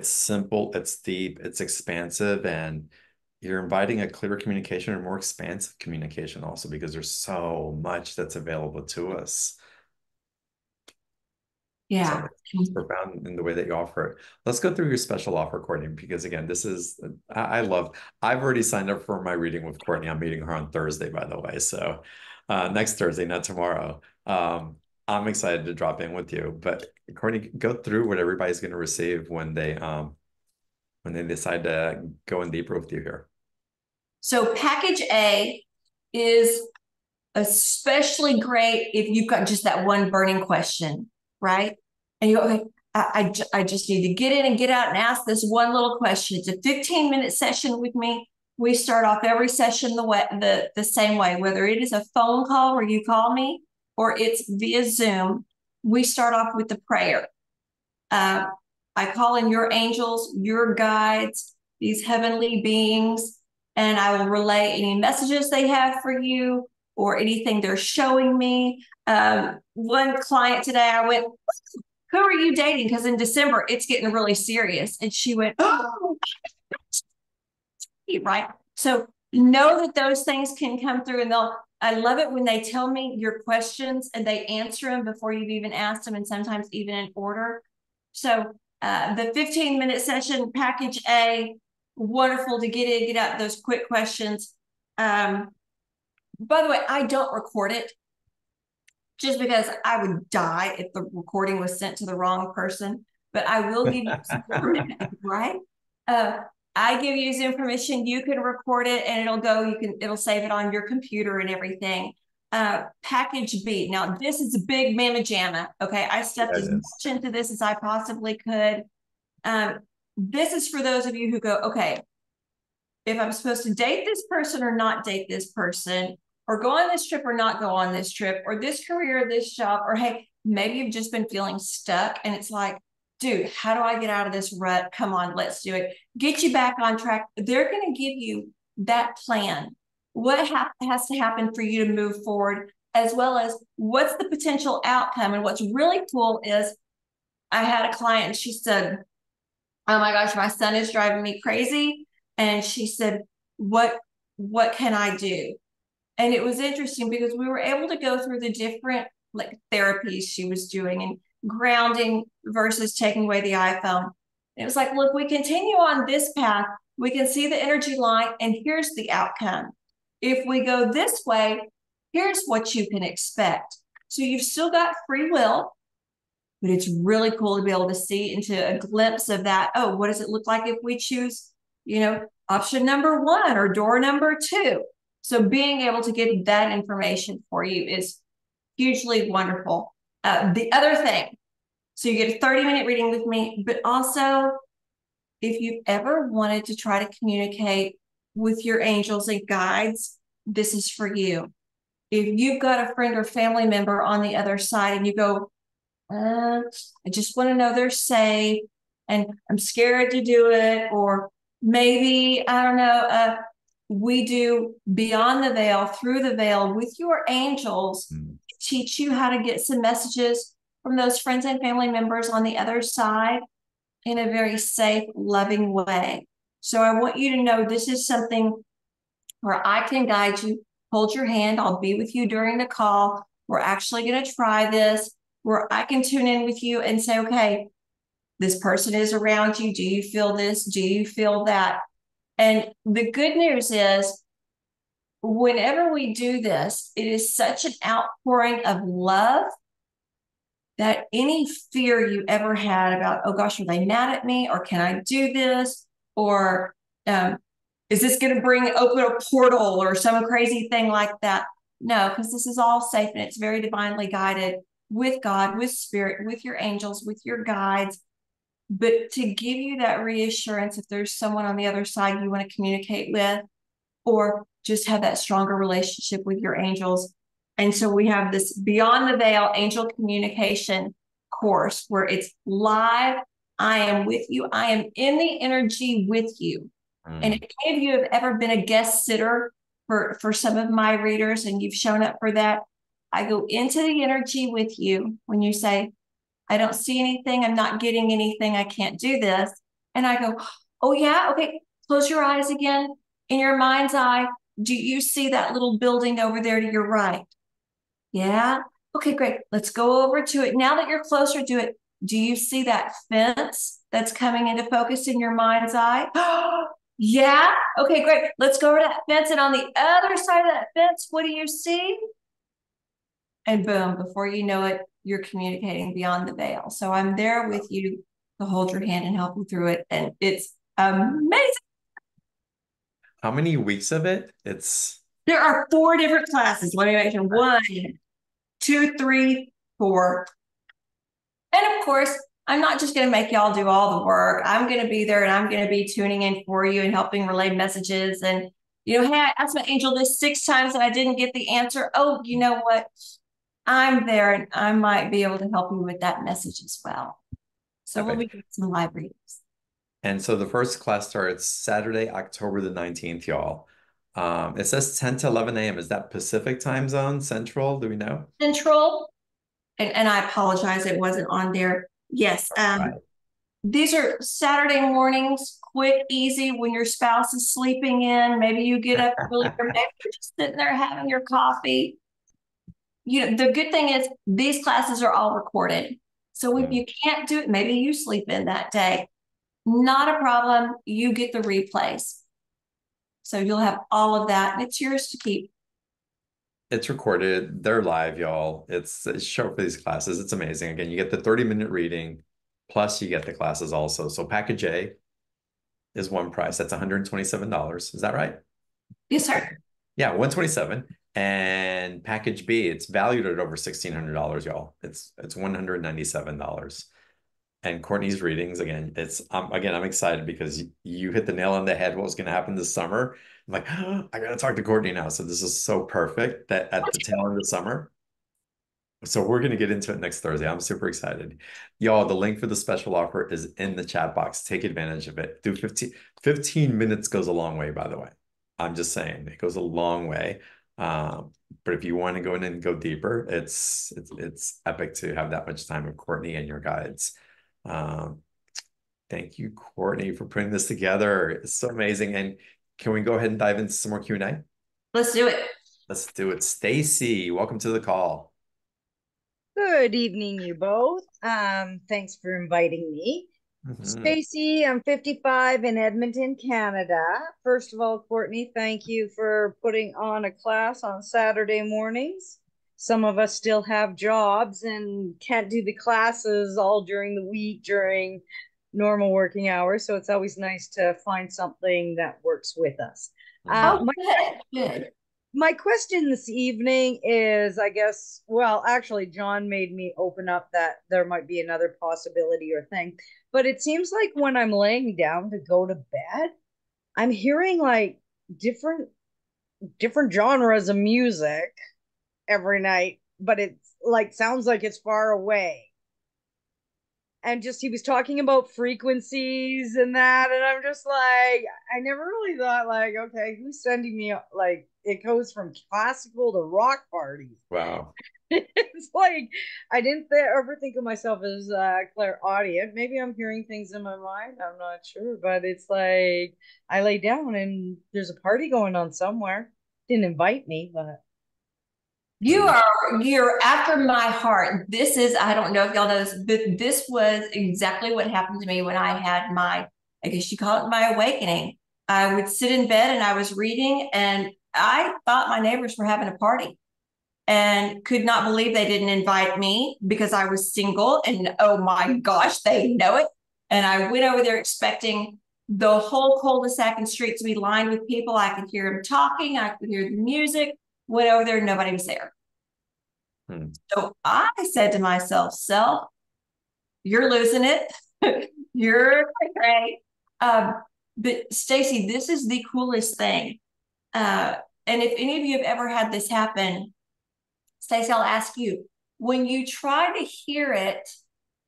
simple, it's deep, it's expansive, and you're inviting a clearer communication or more expansive communication also, because there's so much that's available to us. Yeah. So it's profound in the way that you offer it. Let's go through your special offer, Courtney, because again, I've already signed up for my reading with Courtney. I'm meeting her on Thursday, by the way. So next Thursday, not tomorrow. I'm excited to drop in with you. But Courtney, go through what everybody's going to receive when they decide to go in deeper with you here. So package A is especially great if you've got just that one burning question, right? And you go, okay, I just need to get in and get out and ask this one little question. It's a 15-minute session with me. We start off every session the same way, whether it is a phone call where you call me or it's via Zoom. We start off with the prayer. I call in your angels, your guides, these heavenly beings, and I will relay any messages they have for you or anything they're showing me. One client today, I went, who are you dating? Because in December, it's getting really serious. And she went, oh, right. So know that those things can come through, and I love it when they tell me your questions and they answer them before you've even asked them, and sometimes even in order. So the 15-minute session, package A, wonderful to get in, get out those quick questions. By the way, I don't record it just because I would die if the recording was sent to the wrong person, but I will give you some permission, right? I give you Zoom permission, you can record it and it'll save it on your computer and everything. package B. Now, this is a big mamma jamma. Okay. I stepped as much into this as I possibly could. This is for those of you who go, okay, if I'm supposed to date this person or not date this person, or go on this trip or not go on this trip, or this career, this job, or hey, maybe you've just been feeling stuck and it's like, dude, how do I get out of this rut? Come on, let's do it. Get you back on track. They're going to give you that plan. What has to happen for you to move forward, as well as what's the potential outcome. And what's really cool is I had a client and she said, oh my gosh, my son is driving me crazy. And she said, what can I do? And it was interesting because we were able to go through the different like therapies she was doing and grounding versus taking away the iPhone. And it was like, look, we continue on this path. We can see the energy line and here's the outcome. If we go this way, here's what you can expect. So you've still got free will, but it's really cool to be able to see into a glimpse of that. Oh, what does it look like if we choose, option number 1 or door number 2? So being able to get that information for you is hugely wonderful. The other thing, so you get a 30-minute reading with me, but also if you've ever wanted to try to communicate with your angels and guides, this is for you. If you've got a friend or family member on the other side and you go, I just want to know they're safe and I'm scared to do it, or maybe, I don't know, we do Beyond the Veil, Through the Veil with your angels, teach you how to get some messages from those friends and family members on the other side in a very safe, loving way. So I want you to know this is something where I can guide you, hold your hand. I'll be with you during the call. We're actually going to try this, where I can tune in with you and say, okay, this person is around you. Do you feel this? Do you feel that? And the good news is, whenever we do this, it is such an outpouring of love that any fear you ever had about, oh gosh, are they mad at me? Or can I do this? Or is this going to open a portal or some crazy thing like that? No, because this is all safe and it's very divinely guided with God, with spirit, with your angels, with your guides. But to give you that reassurance, if there's someone on the other side you want to communicate with, or just have that stronger relationship with your angels. And so we have this Beyond the Veil angel communication course where it's live. I am with you. I am in the energy with you. And if any of you have ever been a guest sitter for some of my readers and you've shown up for that, I go into the energy with you when you say, I don't see anything. I'm not getting anything. I can't do this. And I go, oh yeah. Okay. Close your eyes again. In your mind's eye, do you see that little building over there to your right? Yeah. Okay, great. Let's go over to it. Now that you're closer to it, do you see that fence that's coming into focus in your mind's eye? Yeah. Okay, great. Let's go over that fence. And on the other side of that fence, what do you see? And boom, before you know it, you're communicating beyond the veil. So I'm there with you to hold your hand and help you through it. And it's amazing. How many weeks of it? There are 4 different classes. Let me mention 1, 2, 3, 4. And of course, I'm not just going to make y'all do all the work. I'm going to be there and I'm going to be tuning in for you and helping relay messages. And, hey, I asked my angel this 6 times and I didn't get the answer. Oh, you know what? I'm there and I might be able to help you with that message as well. So we'll be doing some live readings. And so the first class starts Saturday, October the 19th, y'all. It says 10 to 11 a.m. Is that Pacific time zone, Central? Do we know? Central. And I apologize, it wasn't on there. Yes. Right. These are Saturday mornings, quick, easy, when your spouse is sleeping in. Maybe you get up early, or maybe you're just sitting there having your coffee. The good thing is these classes are all recorded. So if you can't do it, maybe you sleep in that day. Not a problem. You get the replays. So you'll have all of that and it's yours to keep. It's recorded. They're live, y'all. It's short for these classes. It's amazing. Again, you get the 30-minute reading, plus you get the classes also. So package A is one price. That's $127. Is that right? Yes, sir. Yeah, $127. And package B, it's valued at over $1,600, y'all. It's $197. And Kourtney's readings, again, I'm excited because you hit the nail on the head what was going to happen this summer. I'm like, oh, I got to talk to Kourtney now. So this is so perfect that at the tail end of the summer. So we're going to get into it next Thursday. I'm super excited. Y'all, the link for the special offer is in the chat box. Take advantage of it. Do 15 minutes goes a long way, by the way. I'm just saying it goes a long way. But if you want to go in and go deeper, it's epic to have that much time with Kourtney and your guides. Um, thank you, Kourtney, for putting this together. It's so amazing. And can we go ahead and dive into some more Q&A? Let's do it. Let's do it. Stacy, welcome to the call. Good evening, you both. Thanks for inviting me. Stacy, I'm 55 in Edmonton, Canada. First of all, Kourtney, thank you for putting on a class on Saturday mornings. Some of us still have jobs and can't do the classes all during the week during normal working hours. So it's always nice to find something that works with us. Good. My question this evening is, I guess, well, actually, John made me open up that there might be another possibility or thing. But it seems like when I'm laying down to go to bed, I'm hearing like different genres of music every night, but it's like sounds like it's far away. And just he was talking about frequencies and that, and I'm just like, I never really thought like, okay, who's sending me like it goes from classical to rock parties. Wow. It's like I didn't ever think of myself as clairaudient. Maybe I'm hearing things in my mind. I'm not sure, but it's like I lay down and there's a party going on somewhere. Didn't invite me, but You're after my heart. This is, I don't know if y'all know this, but this was exactly what happened to me when I had my, I guess you call it my awakening. I would sit in bed and I was reading and I thought my neighbors were having a party and could not believe they didn't invite me because I was single and oh my gosh, they know it. And I went over there expecting the whole cul-de-sac and street to be lined with people. I could hear them talking. I could hear the music. Went over there, nobody was there. So I said to myself, self, you're losing it. You're great. But Stacy, this is the coolest thing. And if any of you have ever had this happen, Stacy, I'll ask you, when you try to hear it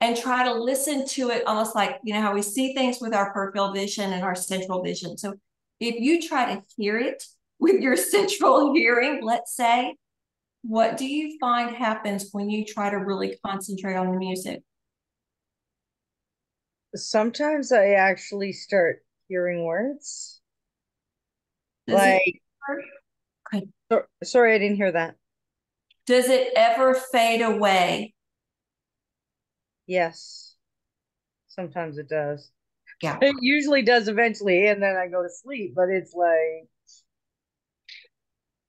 and try to listen to it, almost like, you know, how we see things with our peripheral vision and our central vision. So if you try to hear it with your central hearing, let's say, what do you find happens when you try to really concentrate on the music? sometimes I actually start hearing words. Does like, sorry, I didn't hear that. Does it ever fade away? Yes. Sometimes it does. Yeah. It usually does eventually, and then I go to sleep, but it's like,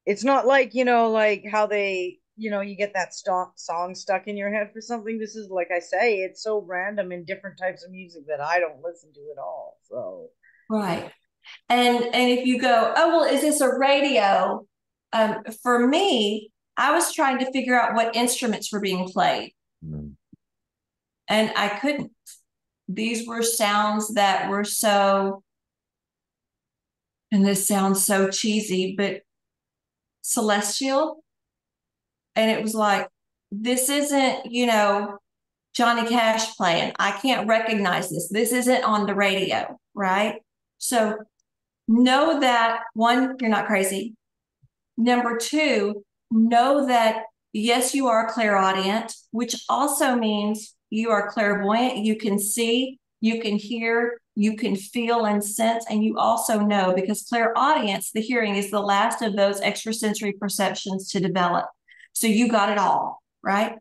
it's not like, like how they, you get that song stuck in your head for something. This is, like I say, it's so random in different types of music that I don't listen to at all. So. Right. And if you go, oh, well, is this a radio? For me, I was trying to figure out what instruments were being played. And I couldn't. These were sounds that were so, and this sounds so cheesy, but celestial. And it was like, this isn't, Johnny Cash playing. I can't recognize this. This isn't on the radio, right? So know that, one, you're not crazy. Number two, know that, yes, you are clairaudient, which also means you are clairvoyant. You can see, you can hear, you can feel and sense, and you also know, because clairaudience, the hearing, is the last of those extrasensory perceptions to develop. So you got it all, right?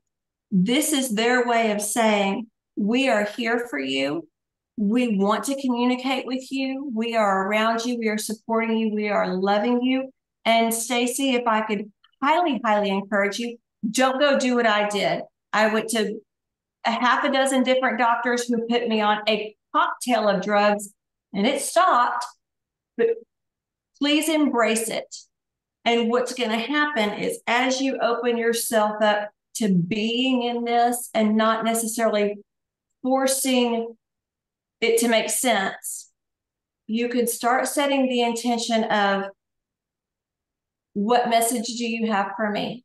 This is their way of saying, we are here for you. We want to communicate with you. We are around you. We are supporting you. We are loving you. And Stacy, if I could highly, highly encourage you, don't go do what I did. I went to a half a dozen different doctors who put me on a cocktail of drugs and it stopped, but please embrace it And what's going to happen is as you open yourself up to being in this and not necessarily forcing it to make sense, you can start setting the intention of, what message do you have for me?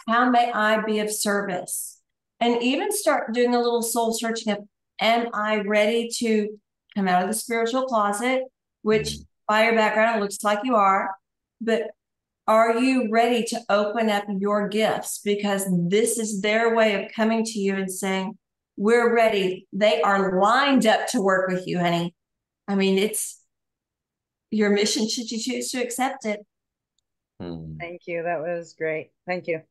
How may I be of service? And even start doing a little soul searching of, am I ready to come out of the spiritual closet, which by your background, it looks like you are, but are you ready to open up your gifts? Because this is their way of coming to you and saying, we're ready. They are lined up to work with you, honey. I mean, it's your mission should you choose to accept it. Thank you. That was great. Thank you.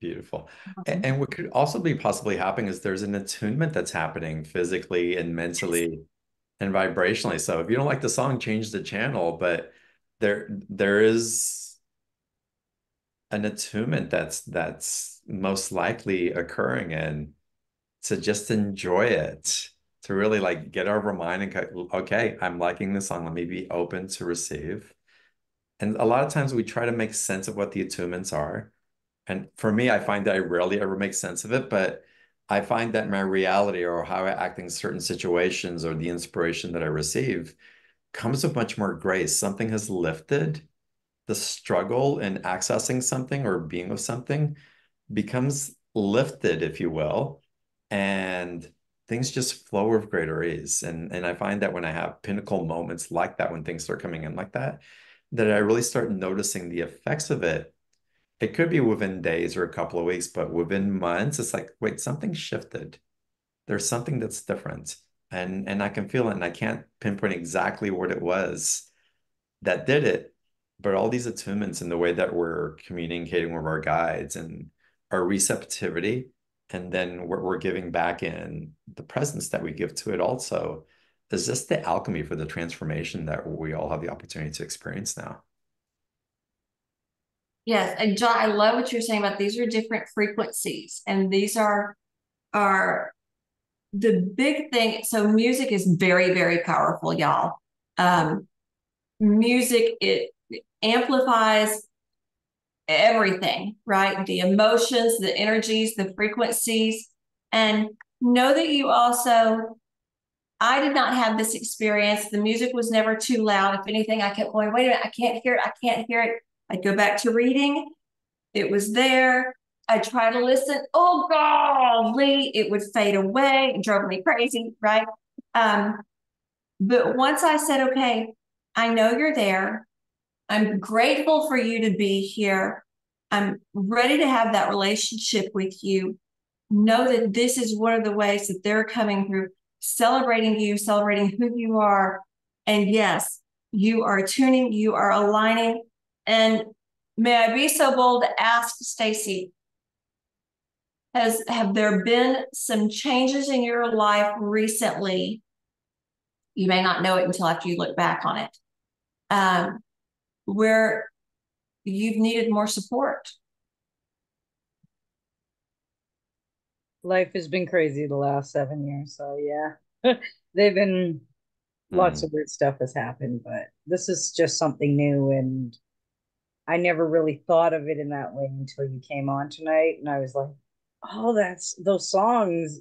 Beautiful. And what could also be possibly happening is there's an attunement that's happening physically and mentally and vibrationally. So if you don't like the song, change the channel. But there is an attunement that's most likely occurring, and to just enjoy it, to really like get over mind and go, okay, I'm liking this song. Let me be open to receive. And a lot of times we try to make sense of what the attunements are. And for me, I find that I rarely ever make sense of it, but I find that my reality or how I act in certain situations or the inspiration that I receive comes with much more grace. Something has lifted. The struggle in accessing something or being with something becomes lifted, if you will, and things just flow with greater ease. And I find that when I have pinnacle moments like that, when things start coming in like that, that I really start noticing the effects of it. It could be within days or a couple of weeks, but within months, it's like, wait, something shifted. There's something that's different. And I can feel it, and I can't pinpoint exactly what it was that did it. But all these attunements and the way that we're communicating with our guides and our receptivity, and then we're giving back in the presence that we give to it also, is just the alchemy for the transformation that we all have the opportunity to experience now. Yes, and John, I love what you're saying about these are different frequencies, and these are the big thing. So music is very, very powerful, y'all. Music, it amplifies everything, right? The emotions, the energies, the frequencies, and know that you also, I did not have this experience. The music was never too loud. If anything, I kept going, wait a minute, I can't hear it. I can't hear it. I'd go back to reading. It was there. I'd try to listen. Oh, golly, it would fade away. It drove me crazy, right? But once I said, okay, I know you're there. I'm grateful for you to be here. I'm ready to have that relationship with you. Know that this is one of the ways that they're coming through, celebrating you, celebrating who you are. And yes, you are tuning, you are aligning. And may I be so bold to ask, Stacy, have there been some changes in your life recently? You may not know it until after you look back on it, where you've needed more support. Life has been crazy the last 7 years, so yeah. They've been lots of weird stuff has happened, but this is just something new, and I never really thought of it in that way until you came on tonight, and I was like, oh, that's those songs,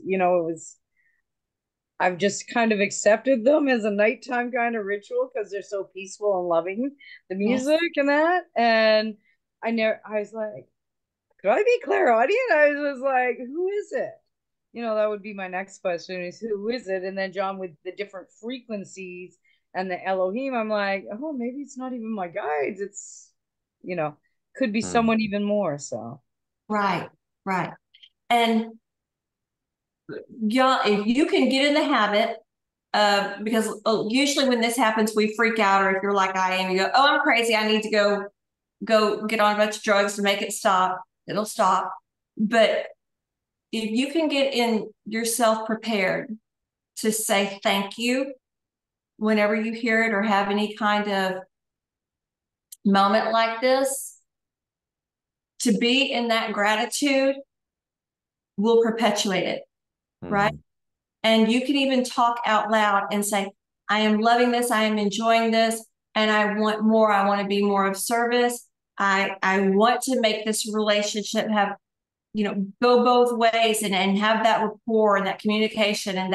I've just kind of accepted them as a nighttime kind of ritual because they're so peaceful and loving, the music and that. And I was like, could I be clairaudient? I was like, who is it? That would be my next question is who is it? And then John, with the different frequencies and the Elohim, I'm like, oh, maybe it's not even my guides. It's, could be someone even more. So. Right. And yeah, if you can get in the habit because usually when this happens, we freak out, or if you're like I am, you go, oh, I'm crazy. I need to go get on a bunch of drugs to make it stop. It'll stop. But if you can get in yourself prepared to say thank you whenever you hear it or have any kind of moment like this, to be in that gratitude will perpetuate it, right? And you can even talk out loud and say, I am loving this. I am enjoying this. And I want more. I want to be more of service. I want to make this relationship have, go both ways and have that rapport and that communication and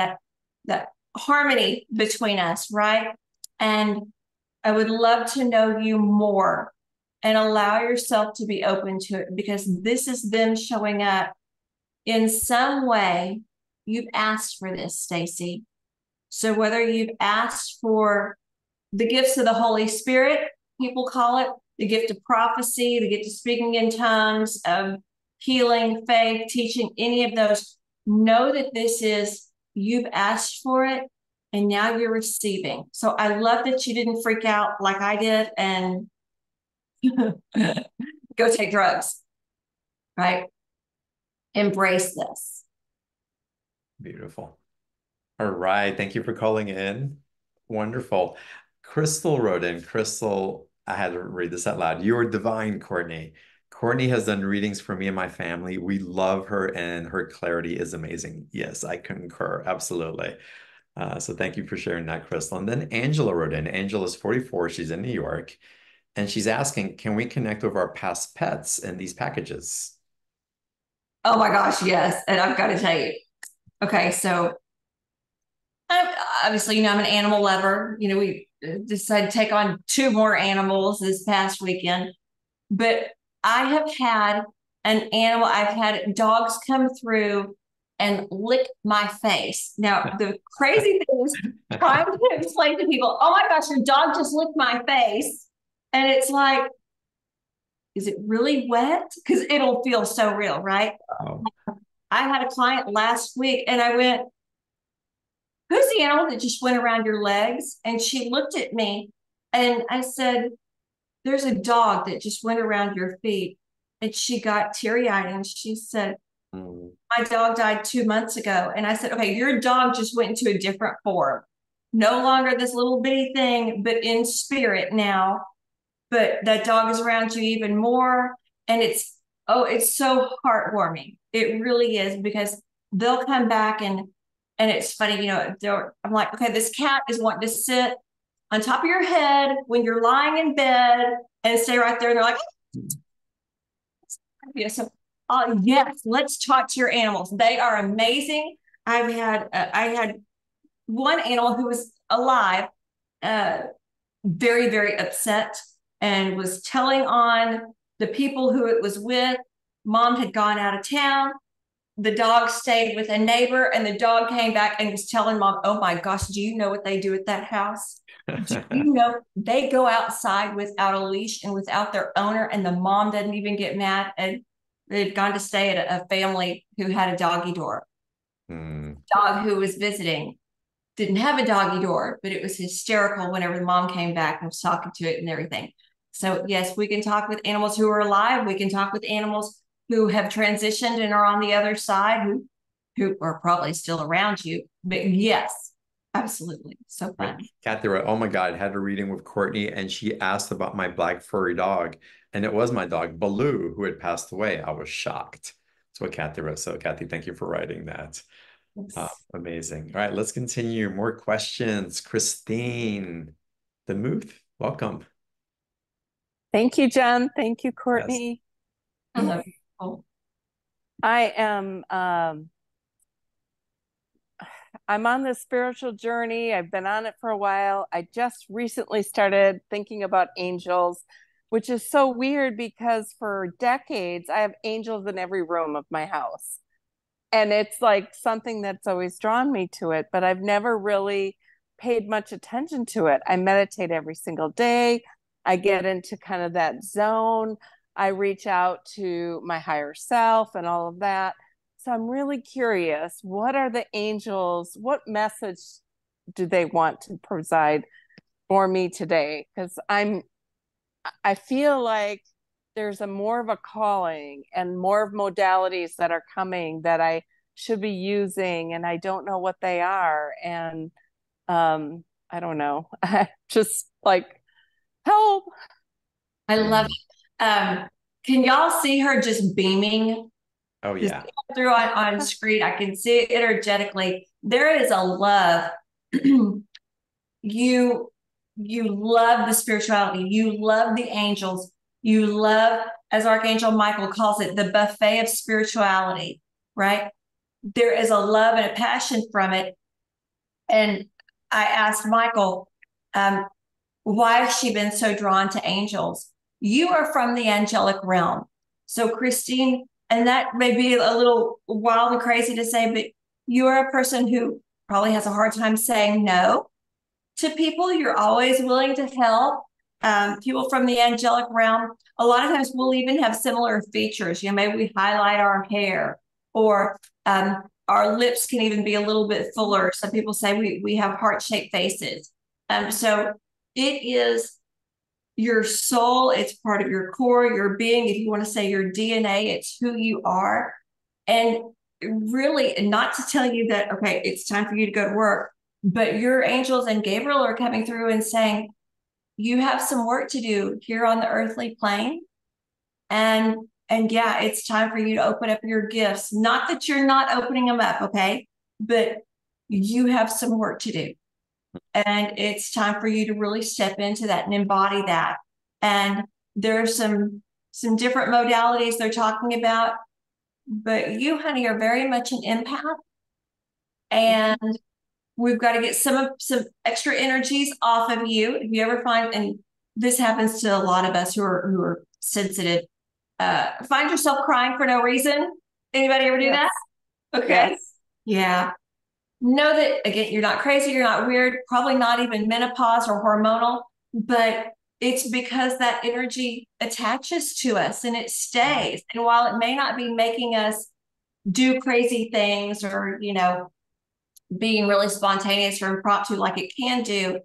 that harmony between us, right? And I would love to know you more and allow yourself to be open to it, because this is them showing up in some way. You've asked for this, Stacy. So whether you've asked for the gifts of the Holy Spirit, people call it, the gift of prophecy, the gift of speaking in tongues, of healing, faith, teaching, any of those, know that this is, you've asked for it and now you're receiving. So I love that you didn't freak out like I did and go take drugs, right? Embrace this. Beautiful. All right. Thank you for calling in. Wonderful. Crystal wrote in. Crystal, I had to read this out loud. You are divine, Kourtney. Kourtney has done readings for me and my family. We love her and her clarity is amazing. Yes, I concur. Absolutely. So thank you for sharing that, Crystal. And then Angela wrote in. Angela's 44. She's in New York. And she's asking, can we connect with our past pets in these packages? Oh my gosh, yes. And I've got to tell you. Okay, so obviously, I'm an animal lover. We decided to take on 2 more animals this past weekend. But I have had an animal, I've had dogs come through and lick my face. Now, the crazy thing is trying to explain to people, oh my gosh, your dog just licked my face. And it's like, is it really wet? Because it'll feel so real, right? Oh. I had a client last week and I went, who's the animal that just went around your legs? And she looked at me and I said, there's a dog that just went around your feet. And she got teary-eyed and she said, my dog died 2 months ago. And I said, okay, your dog just went into a different form. No longer this little bitty thing, but in spirit now. But that dog is around you even more. And it's so heartwarming. It really is, because they'll come back and it's funny, I'm like, okay, this cat is wanting to sit on top of your head when you're lying in bed and stay right there. And they're like, yeah, so yes, let's talk to your animals. They are amazing. I had one animal who was alive, very, very upset, and was telling on the people who it was with. Mom had gone out of town. The dog stayed with a neighbor, and the dog came back and was telling Mom, oh my gosh, do you know what they do at that house? Do you know they go outside without a leash and without their owner, and the mom doesn't even get mad? And they'd gone to stay at a family who had a doggy door. Dog who was visiting didn't have a doggy door, but it was hysterical whenever the mom came back and was talking to it and everything. So yes, we can talk with animals who are alive. We can talk with animals who have transitioned and are on the other side, who are probably still around you. But yes, absolutely. So fun. Kathy wrote, oh my God, I had a reading with Kourtney and she asked about my black furry dog. And it was my dog, Baloo, who had passed away. I was shocked. That's what Kathy wrote. So Kathy, thank you for writing that. Yes. Amazing. All right, let's continue. More questions. Christine DeMuth, welcome. Thank you, Jen. Thank you, Kourtney. Yes. Hello. Oh. I am I'm on this spiritual journey. I've been on it for a while. I just recently started thinking about angels, which is so weird because for decades I have angels in every room of my house. And it's like something that's always drawn me to it, but I've never really paid much attention to it. I meditate every single day. I get into kind of that zone. I reach out to my higher self and all of that. So I'm really curious, what are the angels? What message do they want to provide for me today? Because I feel like there's more of a calling and more of modalities that are coming that I should be using, and I don't know what they are. And I don't know. I just like, help. I love it. Can y'all see her just beaming? Oh yeah. Through on screen, I can see it energetically. There is a love. You love the spirituality. You love the angels. You love, as Archangel Michael calls it, the buffet of spirituality, right? There is a love and a passion from it. And I asked Michael, why has she been so drawn to angels? You are from the angelic realm. So, Christine, and that may be a little wild and crazy to say, but you're a person who probably has a hard time saying no to people. You're always willing to help. People from the angelic realm, a lot of times we'll even have similar features. Maybe we highlight our hair, or our lips can even be a little bit fuller. Some people say we have heart-shaped faces. So it is your soul. It's part of your core, your being. If you want to say your DNA, it's who you are. And really, not to tell you that, okay, it's time for you to go to work, but your angels and Gabriel are coming through and saying, you have some work to do here on the earthly plane. And yeah, it's time for you to open up your gifts. Not that you're not opening them up, okay? But you have some work to do. And it's time for you to really step into that and embody that. And there are some different modalities they're talking about, but you, honey, are very much an empath. And we've got to get some extra energies off of you. If you ever find, and this happens to a lot of us who are sensitive, find yourself crying for no reason. Anybody ever do Yes. that? Okay. Yes. Yeah. Know that, again, you're not crazy, you're not weird, probably not even menopause or hormonal, but it's because that energy attaches to us and it stays. And while it may not be making us do crazy things or, being really spontaneous or impromptu like it can do,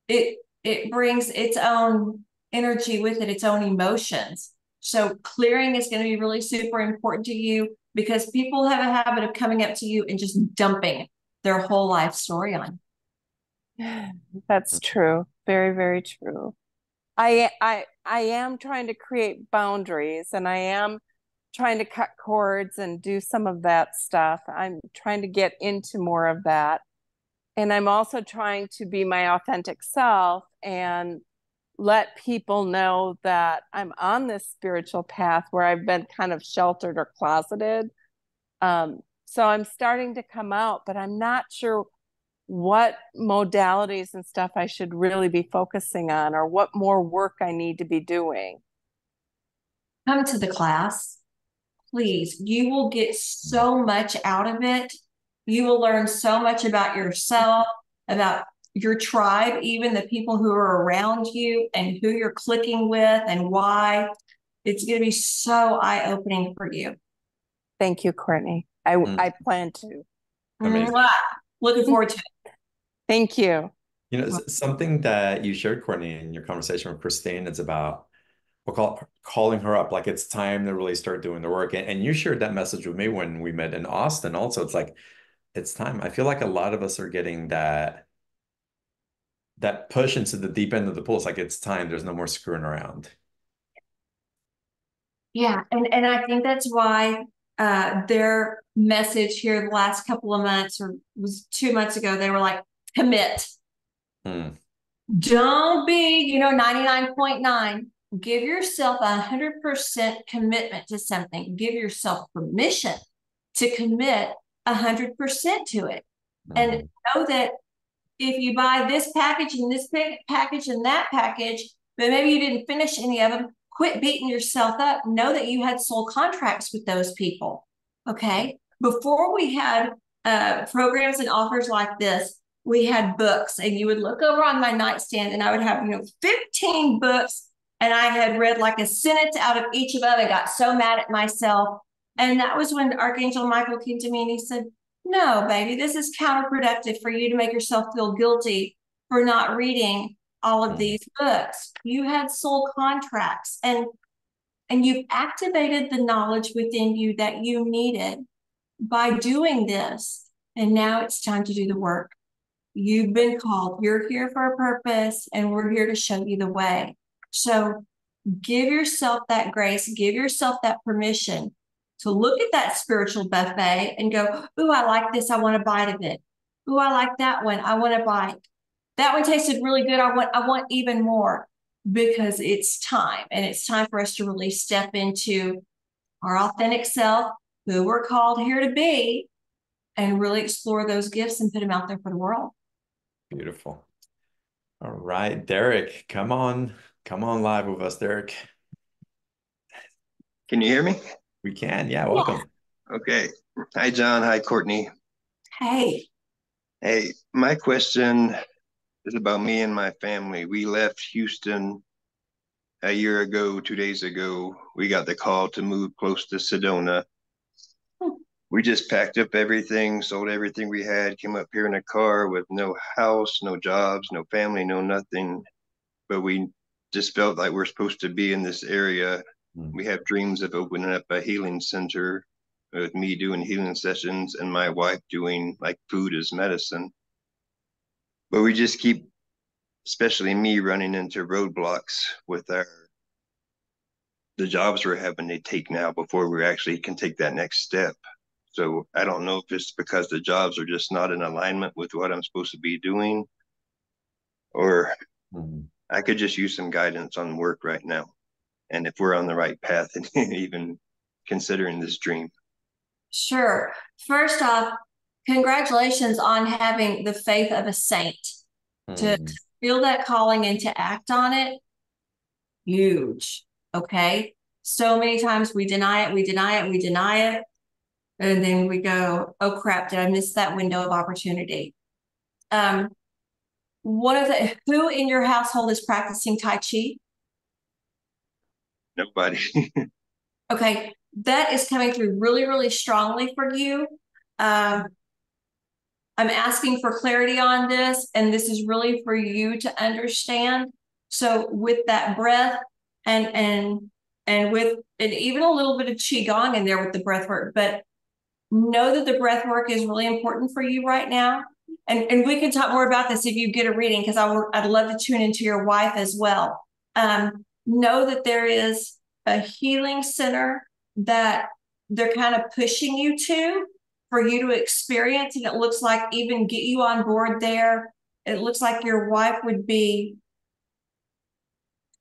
it brings its own energy with it, its own emotions. So clearing is going to be really super important to you, because people have a habit of coming up to you and just dumping their whole life story on. That's true. Very, very true. I am trying to create boundaries, and I am trying to cut cords and do some of that stuff. I'm trying to get into more of that. And I'm also trying to be my authentic self and let people know that I'm on this spiritual path where I've been kind of sheltered or closeted. So I'm starting to come out, but I'm not sure what modalities and stuff I should really be focusing on, or what more work I need to be doing. Come to the class, please. You will get so much out of it. You will learn so much about yourself, about your tribe, even the people who are around you and who you're clicking with and why. It's going to be so eye-opening for you. Thank you, Kourtney. I plan to. Amazing. Looking forward to it. Thank you. Something that you shared, Kourtney, in your conversation with Christine, it's about calling her up. Like, it's time to really start doing the work. And you shared that message with me when we met in Austin. Also, it's like, it's time. I feel like a lot of us are getting that push into the deep end of the pool. It's like, it's time. There's no more screwing around. Yeah, and I think that's why their message here the last couple of months, or was 2 months ago, they were like, commit. Don't be, 99.9. Give yourself 100% commitment to something. Give yourself permission to commit 100% to it. And know that if you buy this package and this package and that package, but maybe you didn't finish any of them, quit beating yourself up. Know that you had soul contracts with those people. Okay. Before we had programs and offers like this, we had books, and you would look over on my nightstand and I would have, 15 books, and I had read like a sentence out of each of them and got so mad at myself. And that was when Archangel Michael came to me and he said, no, baby, this is counterproductive for you to make yourself feel guilty for not reading all of these books. You had soul contracts, and you've activated the knowledge within you that you needed by doing this. And now it's time to do the work. You've been called. You're here for a purpose, and we're here to show you the way. So give yourself that grace, give yourself that permission to look at that spiritual buffet and go, ooh, I like this. I want a bite of it. Ooh, I like that one. I want a bite. That one tasted really good. I want even more. because it's time, and it's time for us to really step into our authentic self, who we're called here to be, and really explore those gifts and put them out there for the world. Beautiful. All right, Derek, come on live with us, Derek. Can you hear me? We can, yeah, welcome. Okay. Hi, John. Hi, Kourtney. Hey. Hey, my question is about me and my family. We left Houston a year ago, 2 days ago. We got the call to move close to Sedona. We just packed up everything, sold everything we had, came up here in a car with no house, no jobs, no family, no nothing. But we just felt like we're supposed to be in this area. We have dreams of opening up a healing center with me doing healing sessions and my wife doing like food as medicine. But we just keep, especially me, running into roadblocks with the jobs we're having to take now before we actually can take that next step. So I don't know if it's because the jobs are just not in alignment with what I'm supposed to be doing, or I could just use some guidance on work right now. And if we're on the right path and even considering this dream. Sure. First off, congratulations on having the faith of a saint to feel that calling and to act on it. Huge. Okay. So many times we deny it, we deny it, we deny it. And then we go, oh crap, did I miss that window of opportunity? Who in your household is practicing Tai Chi? Nobody. Okay, that is coming through really, really strongly for you. I'm asking for clarity on this, and this is really for you to understand. So with that breath and with and even a little bit of qigong in there with the breath work, but know that the breath work is really important for you right now. And we can talk more about this if you get a reading, because I'd love to tune into your wife as well. Know that there is a healing center that they're kind of pushing you to for you to experience. And it looks like even get you on board there. It looks like your wife would be,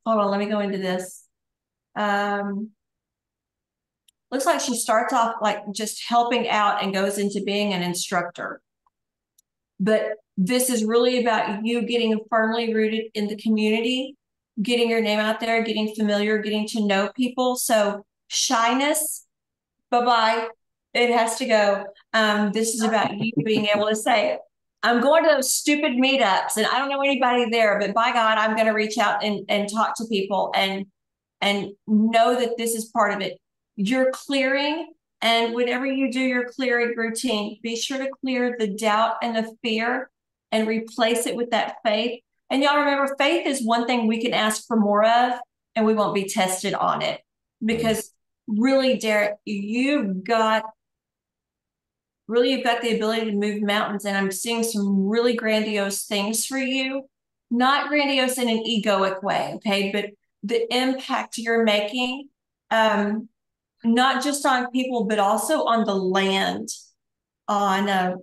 hold on, let me go into this. Looks like she starts off like just helping out and goes into being an instructor. But this is really about you getting firmly rooted in the community, getting your name out there, getting familiar, getting to know people. So shyness, bye-bye. It has to go. This is about you being able to say, I'm going to those stupid meetups and I don't know anybody there, but by God, I'm going to reach out and talk to people and know that this is part of it. You're clearing, and whenever you do your clearing routine, be sure to clear the doubt and the fear and replace it with that faith. And y'all remember, faith is one thing we can ask for more of, and we won't be tested on it. Because really, Derek, you've got the ability to move mountains, and I'm seeing some really grandiose things for you. Not grandiose in an egoic way, okay? But the impact you're making, not just on people, but also on the land, on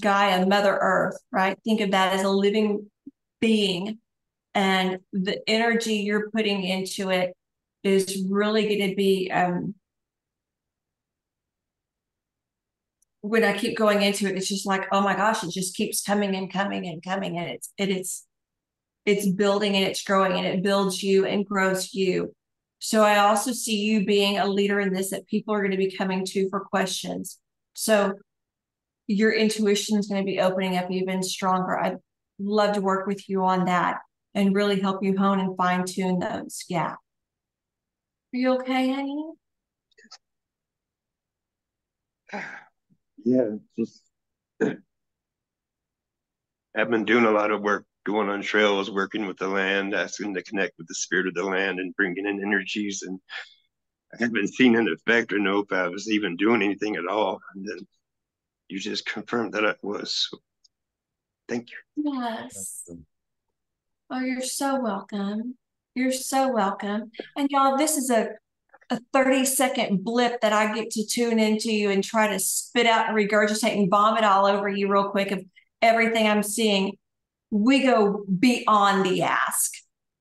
Gaia, Mother Earth, right? Think of that as a living being. And the energy you're putting into it is really going to be, when I keep going into it, it's just like, oh my gosh, it just keeps coming and coming and coming. And it's building and it's growing, and it builds you and grows you. So I also see you being a leader in this, that people are going to be coming to for questions. So your intuition is going to be opening up even stronger. I'd love to work with you on that and really help you hone and fine tune those. Yeah. Are you okay, honey? Yeah, just I've been doing a lot of work, going on trails, working with the land, asking to connect with the spirit of the land and bringing in energies. And I haven't seen an effect or know if I was even doing anything at all. And then you just confirmed that I was. So thank you. Yes. Oh, you're so welcome. You're so welcome. And y'all, this is a 30-second blip that I get to tune into you and try to spit out and regurgitate and vomit all over you real quick of everything I'm seeing. We go beyond the ask.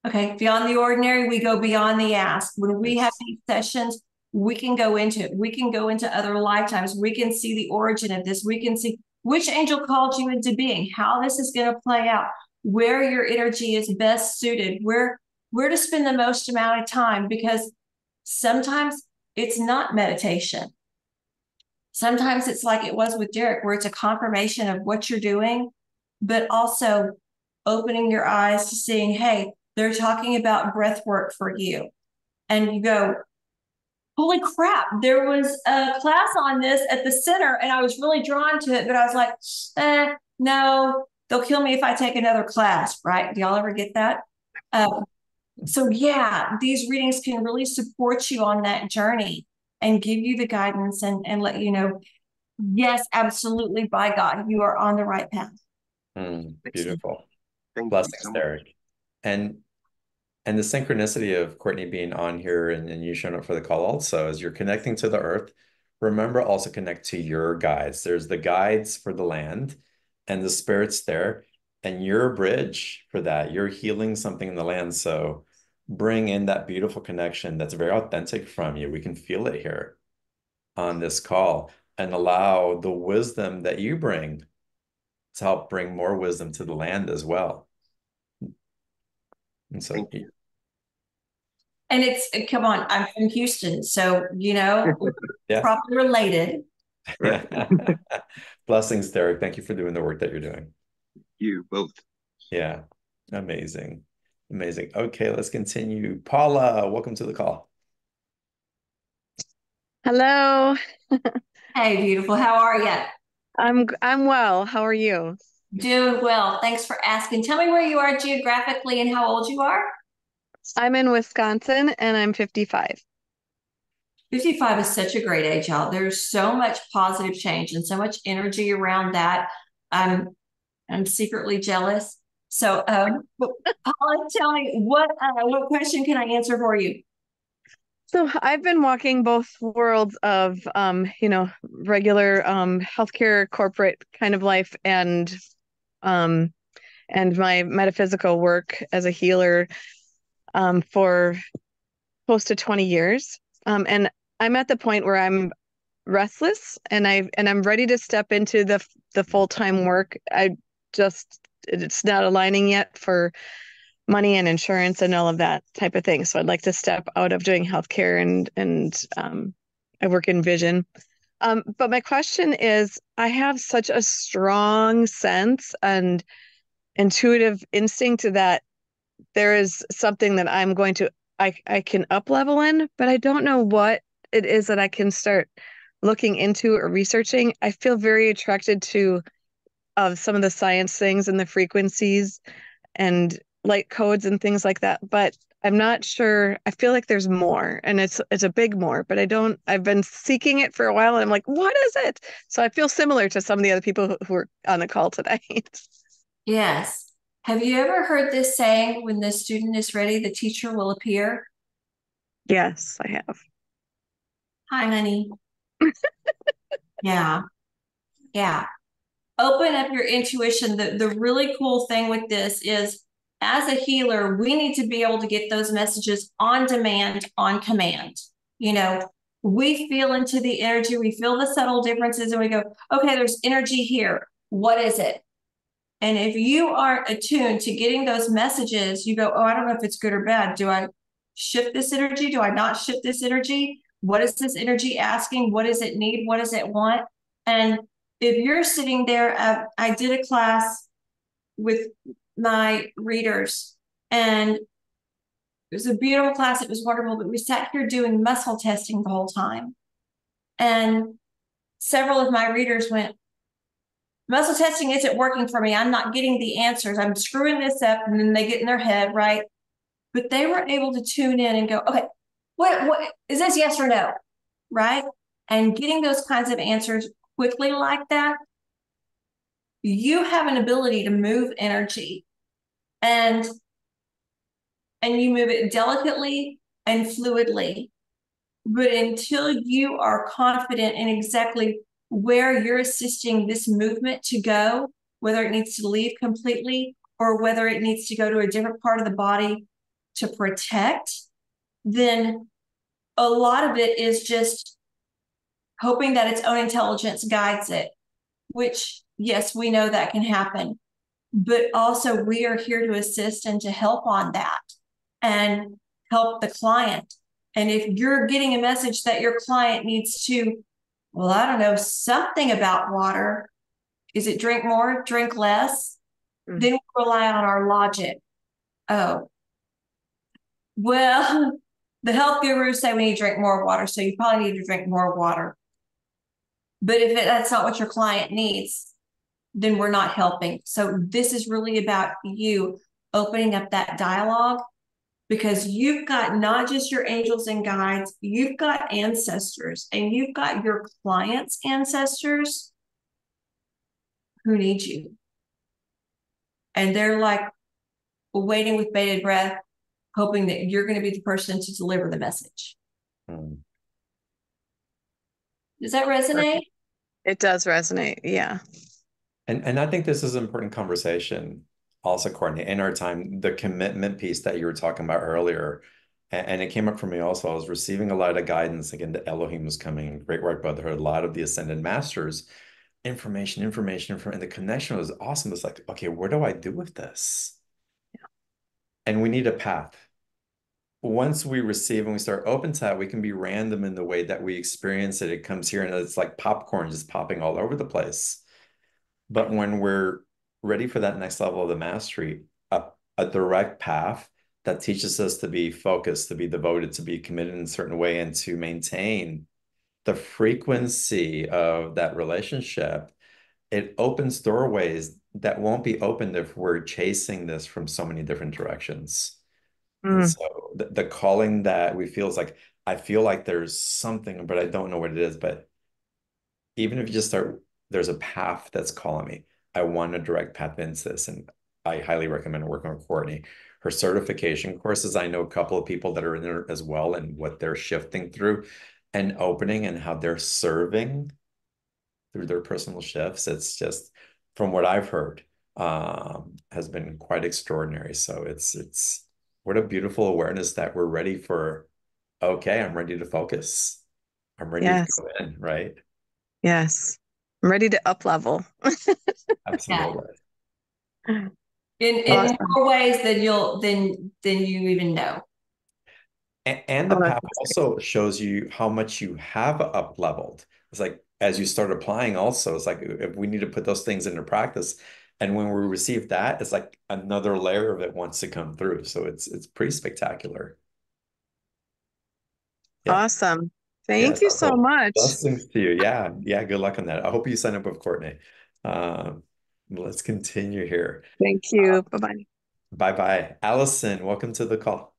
Okay, beyond the ordinary, we go beyond the ask. When we have these sessions, we can go into it. We can go into other lifetimes. We can see the origin of this. We can see which angel called you into being, how this is going to play out, where your energy is best suited, where to spend the most amount of time, because sometimes it's not meditation. Sometimes it's like it was with Derek, where it's a confirmation of what you're doing, but also opening your eyes to seeing, hey, they're talking about breath work for you. And you go, holy crap, there was a class on this at the center and I was really drawn to it, but I was like, no, they'll kill me if I take another class, right? Do y'all ever get that? So yeah, these readings can really support you on that journey and give you the guidance and let you know, yes, absolutely, by God, you are on the right path. Beautiful. Thank you Blessings, so much. Derek. And the synchronicity of Kourtney being on here and you showing up for the call also, as you're connecting to the earth, remember also connect to your guides. There's the guides for the land and the spirits there, and you're a bridge for that. You're healing something in the land. So bring in that beautiful connection that's very authentic from you. We can feel it here on this call, and allow the wisdom that you bring to help bring more wisdom to the land as well. And so, Thank you. And it's, come on, I'm from Houston, so, you know, yeah. probably related. Blessings, Derek. Thank you for doing the work that you're doing. You both. Yeah. Amazing. Amazing. Okay, let's continue. Paula, welcome to the call. Hello. Hey, beautiful. How are you? I'm well. How are you? Doing well. Thanks for asking. Tell me where you are geographically and how old you are. I'm in Wisconsin and I'm 55. 55 is such a great age, y'all. There's so much positive change and so much energy around that. I'm secretly jealous. So, Paula, tell me what question can I answer for you? So I've been walking both worlds of regular healthcare corporate kind of life and my metaphysical work as a healer for close to 20 years. And I'm at the point where I'm restless and I'm ready to step into the full-time work. It's not aligning yet for money and insurance and all of that type of thing. So I'd like to step out of doing healthcare and I work in vision. But my question is, I have such a strong sense and intuitive instinct that there is something that I can up level in, but I don't know what it is that I can start looking into or researching. I feel very attracted to some of the science things and the frequencies and light codes and things like that, but I'm not sure. I feel like there's more, and it's a big more, but I've been seeking it for a while and I'm like, what is it? So I feel similar to some of the other people who are on the call tonight. Yes. Have you ever heard this saying, when the student is ready, the teacher will appear? Yes, I have. Hi, honey. Yeah. Yeah. Open up your intuition. The really cool thing with this is, as a healer, we need to be able to get those messages on demand, on command. You know, we feel into the energy, we feel the subtle differences, and we go, okay, there's energy here. What is it? And if you aren't attuned to getting those messages, you go, oh, I don't know if it's good or bad. Do I shift this energy? Do I not shift this energy? What is this energy asking? What does it need? What does it want? And if you're sitting there, I did a class with my readers, and it was a beautiful class. It was wonderful, but we sat here doing muscle testing the whole time. And several of my readers went, muscle testing isn't working for me. I'm not getting the answers. I'm screwing this up. And then they get in their head, right? But they were able to tune in and go, okay, what is this, yes or no? Right? And getting those kinds of answers quickly like that, you have an ability to move energy, and you move it delicately and fluidly. But until you are confident in exactly where you're assisting this movement to go, whether it needs to leave completely or whether it needs to go to a different part of the body, to protect, then a lot of it is just hoping that its own intelligence guides it, which, yes, we know that can happen. But also, we are here to assist and to help on that and help the client. And if you're getting a message that your client needs to, well, I don't know, something about water, is it drink more, drink less? Then we rely on our logic. Oh, well, the health gurus say we need to drink more water, so you probably need to drink more water. But if that's not what your client needs, then we're not helping. So this is really about you opening up that dialogue, because you've got not just your angels and guides, you've got ancestors, and you've got your clients' ancestors who need you. And they're like waiting with bated breath, hoping that you're going to be the person to deliver the message. Does that resonate? It does resonate. Yeah. And I think this is an important conversation also, Kourtney, in our time, the commitment piece that you were talking about earlier. And it came up for me also. I was receiving a lot of guidance. Again, the Elohim was coming, Great White Brotherhood, a lot of the Ascended Masters, information. And the connection was awesome. It's like, okay, what do I do with this? Yeah. And we need a path. Once we receive and we start open to that, we can be random in the way that we experience it. It comes here and it's like popcorn just popping all over the place. But when we're ready for that next level of the mastery, a direct path that teaches us to be focused, to be devoted, to be committed in a certain way, and to maintain the frequency of that relationship, it opens doorways that won't be opened if we're chasing this from so many different directions. And so the calling that we feel is like, I feel like there's something, but I don't know what it is. But even if you just start, there's a path that's calling me. I want a direct path into this. And I highly recommend working with Kourtney. Her certification courses, I know a couple of people that are in there as well, and what they're shifting through and opening and how they're serving through their personal shifts. It's just, from what I've heard, has been quite extraordinary. So it's what a beautiful awareness that we're ready for. Okay, I'm ready to focus. I'm ready to Yes. go in, right? Yes. I'm ready to up level. Absolutely. In Awesome. more ways than you even know. And the Oh, path that's great. also shows you how much you have up leveled. It's like as you start applying also, it's like if we need to put those things into practice. And when we receive that, it's like another layer of it wants to come through. So it's pretty spectacular. Yeah. Awesome. Yeah. Thank you so So much. blessings to you. Yeah. Yeah. Good luck on that. I hope you sign up with Kourtney. Let's continue here. Thank you. Bye-bye. Bye-bye. Allison, welcome to the call.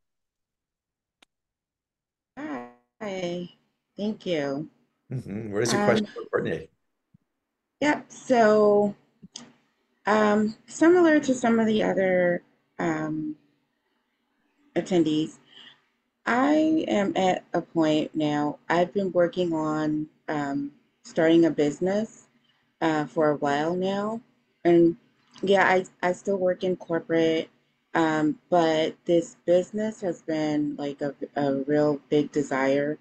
Hi, thank you. What is your question for Kourtney? Yep, so similar to some of the other attendees, I am at a point now, I've been working on starting a business for a while now. And yeah, I still work in corporate, but this business has been like a real big desire,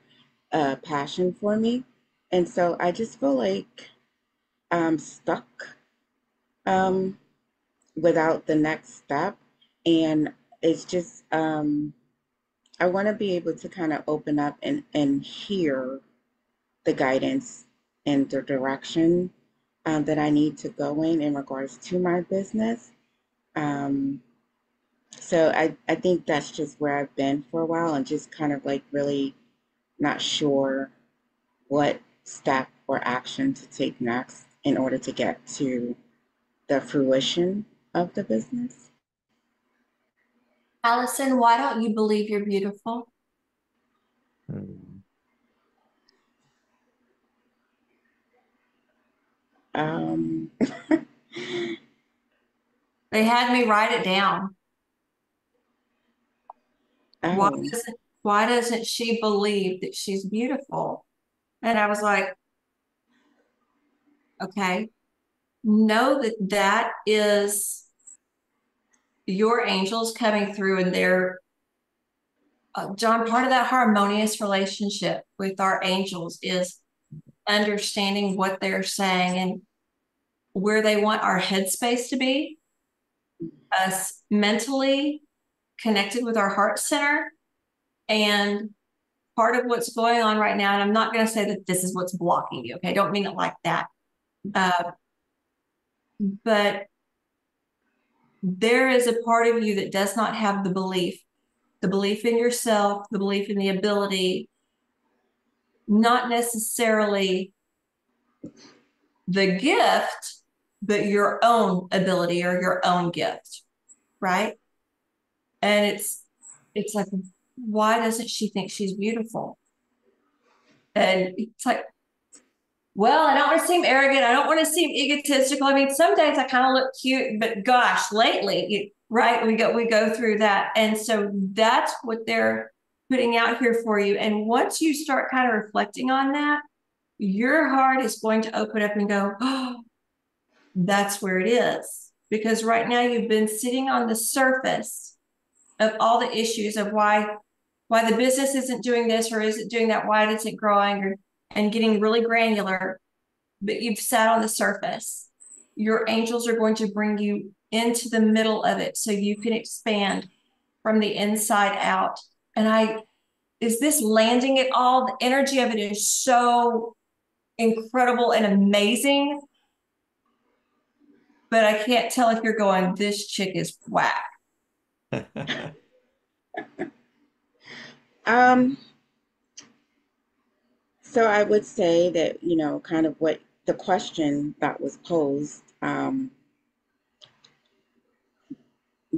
passion for me. And so I just feel like I'm stuck um, without the next step. And it's just, I want to be able to kind of open up and hear the guidance and the direction that I need to go in regards to my business. Um, so I think that's just where I've been for a while and just kind of like really not sure what step or action to take next in order to get to the fruition of the business. Allison, why don't you believe you're beautiful? Hmm. Um, They had me write it down. Why oh, doesn't she believe that she's beautiful? And I was like, okay, know that that is your angels coming through, and they're John, part of that harmonious relationship with our angels is understanding what they're saying and where they want our headspace to be, us mentally connected with our heart center. And part of what's going on right now, and I'm not going to say that this is what's blocking you, okay? I don't mean it like that. But there is a part of you that does not have the belief in yourself, the belief in the ability, not necessarily the gift, but your own ability or your own gift, right? And it's like, why doesn't she think she's beautiful? And it's like, well, I don't want to seem arrogant. I don't want to seem egotistical. I mean, some days I kind of look cute, but gosh, lately, right? We go through that. And so that's what they're putting out here for you. And once you start kind of reflecting on that, your heart is going to open up and go, oh, that's where it is. Because right now you've been sitting on the surface of all the issues of why the business isn't doing this or isn't doing that, why it isn't growing, or and getting really granular, but you've sat on the surface. Your angels are going to bring you into the middle of it so you can expand from the inside out. And is this landing at all? The energy of it is so incredible and amazing, but I can't tell if you're going, this chick is whack. So I would say that, kind of what the question that was posed,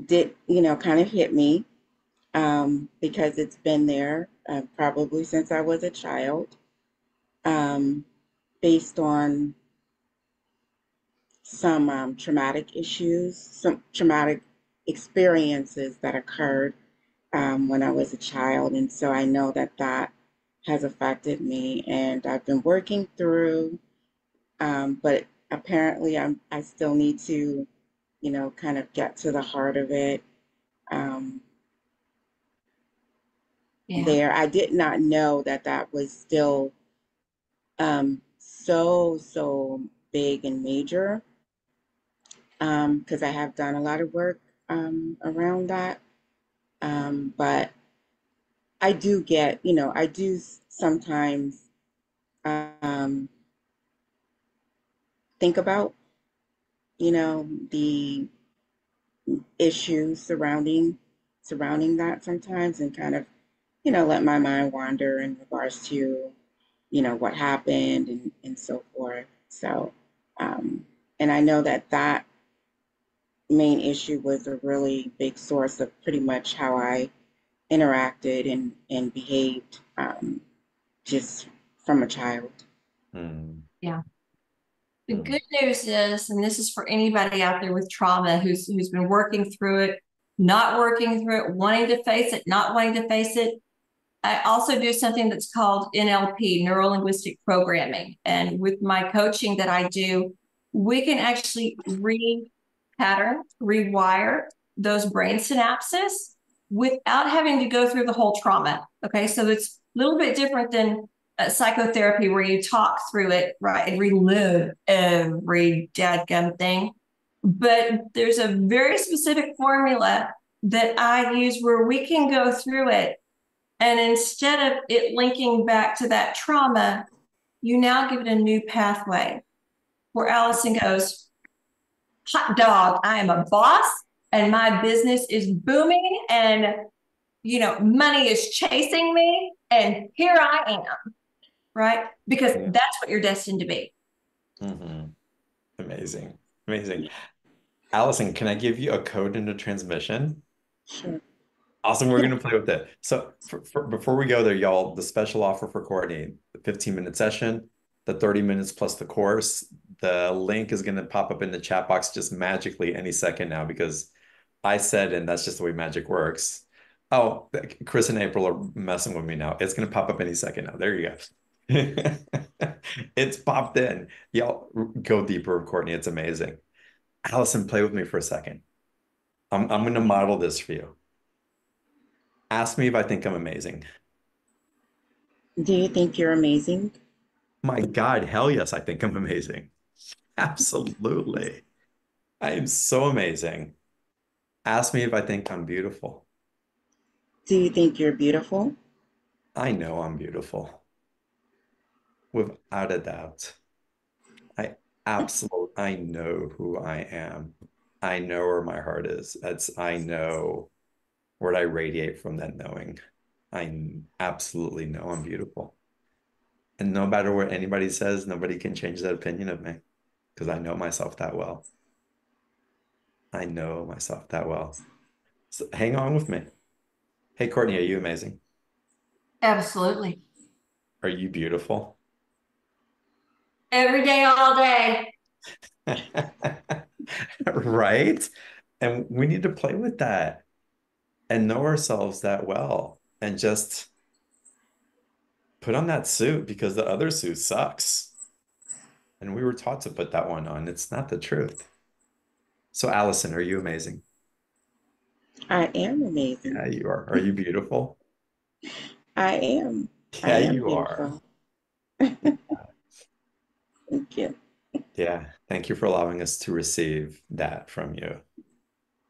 did, kind of hit me, because it's been there, probably since I was a child, based on some traumatic issues, some traumatic experiences that occurred when I was a child. And so I know that that has affected me, and I've been working through, but apparently I still need to, kind of get to the heart of it. There, I did not know that that was still so big and major, because I have done a lot of work around that. But I do get, I do sometimes think about, the issues surrounding that sometimes, and kind of, let my mind wander in regards to, what happened and so forth. So, and I know that that main issue was a really big source of pretty much how I interacted and behaved, just from a child. Yeah. The good news is, and this is for anybody out there with trauma who's been working through it, not working through it, wanting to face it, not wanting to face it. I also do something that's called NLP, neuro linguistic programming. And with my coaching that I do, we can actually repattern, rewire those brain synapses without having to go through the whole trauma. Okay, so it's a little bit different than psychotherapy, where you talk through it, right, and relive every dadgum thing. But there's a very specific formula that I use where we can go through it, and instead of it linking back to that trauma, you now give it a new pathway where Allison goes, hot dog, I am a boss and my business is booming, and money is chasing me, and here I am, right? Because that's what you're destined to be. Amazing. Allison, can I give you a code into transmission? Sure. Awesome. We're going to play with it. So before we go there, y'all, the special offer for Kourtney, the 15-minute session, the 30 minutes plus the course, the link is going to pop up in the chat box just magically any second now, because I said, and that's just the way magic works. Oh, Chris and April are messing with me now. It's going to pop up any second now. There you go. It's popped in. Y'all go deeper with Kourtney. It's amazing. Allison, play with me for a second. I'm going to model this for you. Ask me if I think I'm amazing. Do you think you're amazing? My God, hell yes, I think I'm amazing. Absolutely. I am so amazing. Ask me if I think I'm beautiful. Do you think you're beautiful? I know I'm beautiful, without a doubt. I know who I am. I know where my heart is. I know where I radiate from that knowing. I absolutely know I'm beautiful. And no matter what anybody says, nobody can change that opinion of me because I know myself that well. I know myself that well. So hang on with me. Hey, Kourtney, are you amazing? Absolutely. Are you beautiful? Every day, all day. Right? And we need to play with that and know ourselves that well and just put on that suit because the other suit sucks. And we were taught to put that one on. It's not the truth. So, Allison, are you amazing? I am amazing. Yeah, you are. Are you beautiful? I am. I Yeah, am you are. beautiful. Thank you. Yeah. Thank you for allowing us to receive that from you.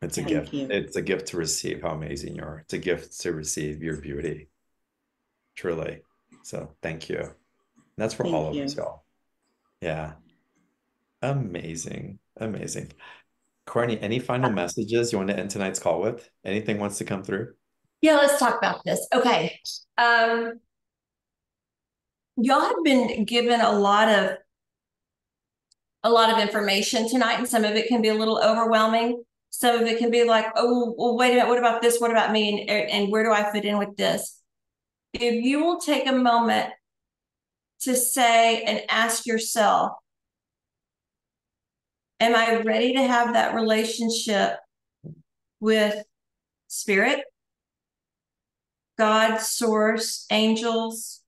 It's a gift. Thank you. It's a gift to receive how amazing you are. It's a gift to receive your beauty, truly. So, thank you. And that's for all Thank of us, you. y'all. Yeah. Amazing. Amazing. Kourtney, any final messages you want to end tonight's call with? Anything wants to come through? Yeah, let's talk about this. Okay. Y'all have been given a lot of information tonight, and some of it can be a little overwhelming. Some of it can be like, oh, well, wait a minute, what about this? What about me? And where do I fit in with this? If you will take a moment to say and ask yourself, am I ready to have that relationship with spirit, God, source, angels,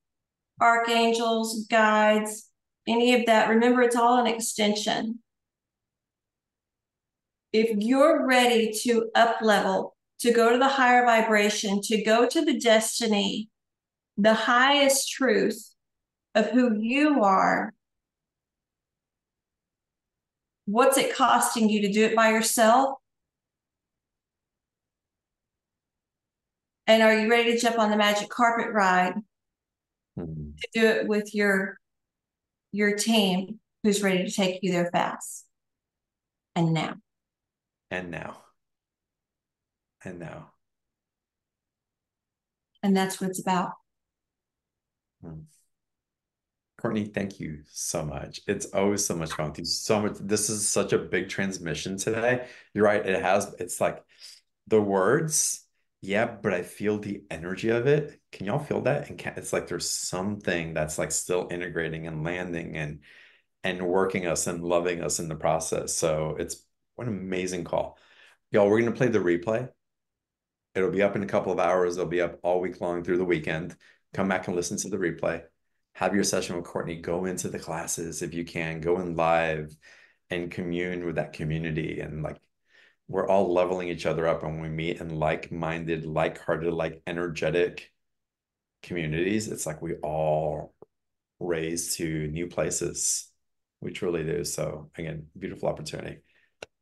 archangels, guides, any of that? Remember, it's all an extension. If you're ready to up level, to go to the higher vibration, to go to the destiny, the highest truth of who you are, what's it costing you to do it by yourself? And are you ready to jump on the magic carpet ride Mhm. to do it with your team who's ready to take you there fast? And now. And now. And now. And that's what it's about. Hmm. Kourtney, thank you so much. It's always so much fun with you. So much. This is such a big transmission today. You're right. It's like the words, yeah, but I feel the energy of it. Can y'all feel that? And it's like there's something that's like still integrating and landing and working us and loving us in the process. So it's what an amazing call. Y'all, we're gonna play the replay. It'll be up in a couple of hours. It'll be up all week long through the weekend. Come back and listen to the replay. Have your session with Kourtney. Go into the classes if you can. Go in live and commune with that community. And like we're all leveling each other up when we meet in like-minded, like-hearted, like energetic communities. It's like we all raise to new places. We truly do. So again, beautiful opportunity.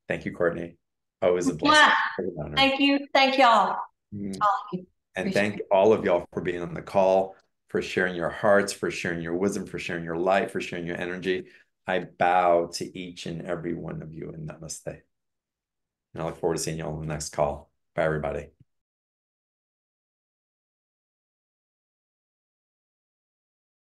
Thank you, Kourtney. Always a blessing. Yeah. Always an honor. Thank you. Thank y'all. Mhm. All of you. And Appreciate thank all of y'all for being on the call, for sharing your hearts, for sharing your wisdom, for sharing your light, for sharing your energy. I bow to each and every one of you, and namaste. And I look forward to seeing you all on the next call. Bye, everybody.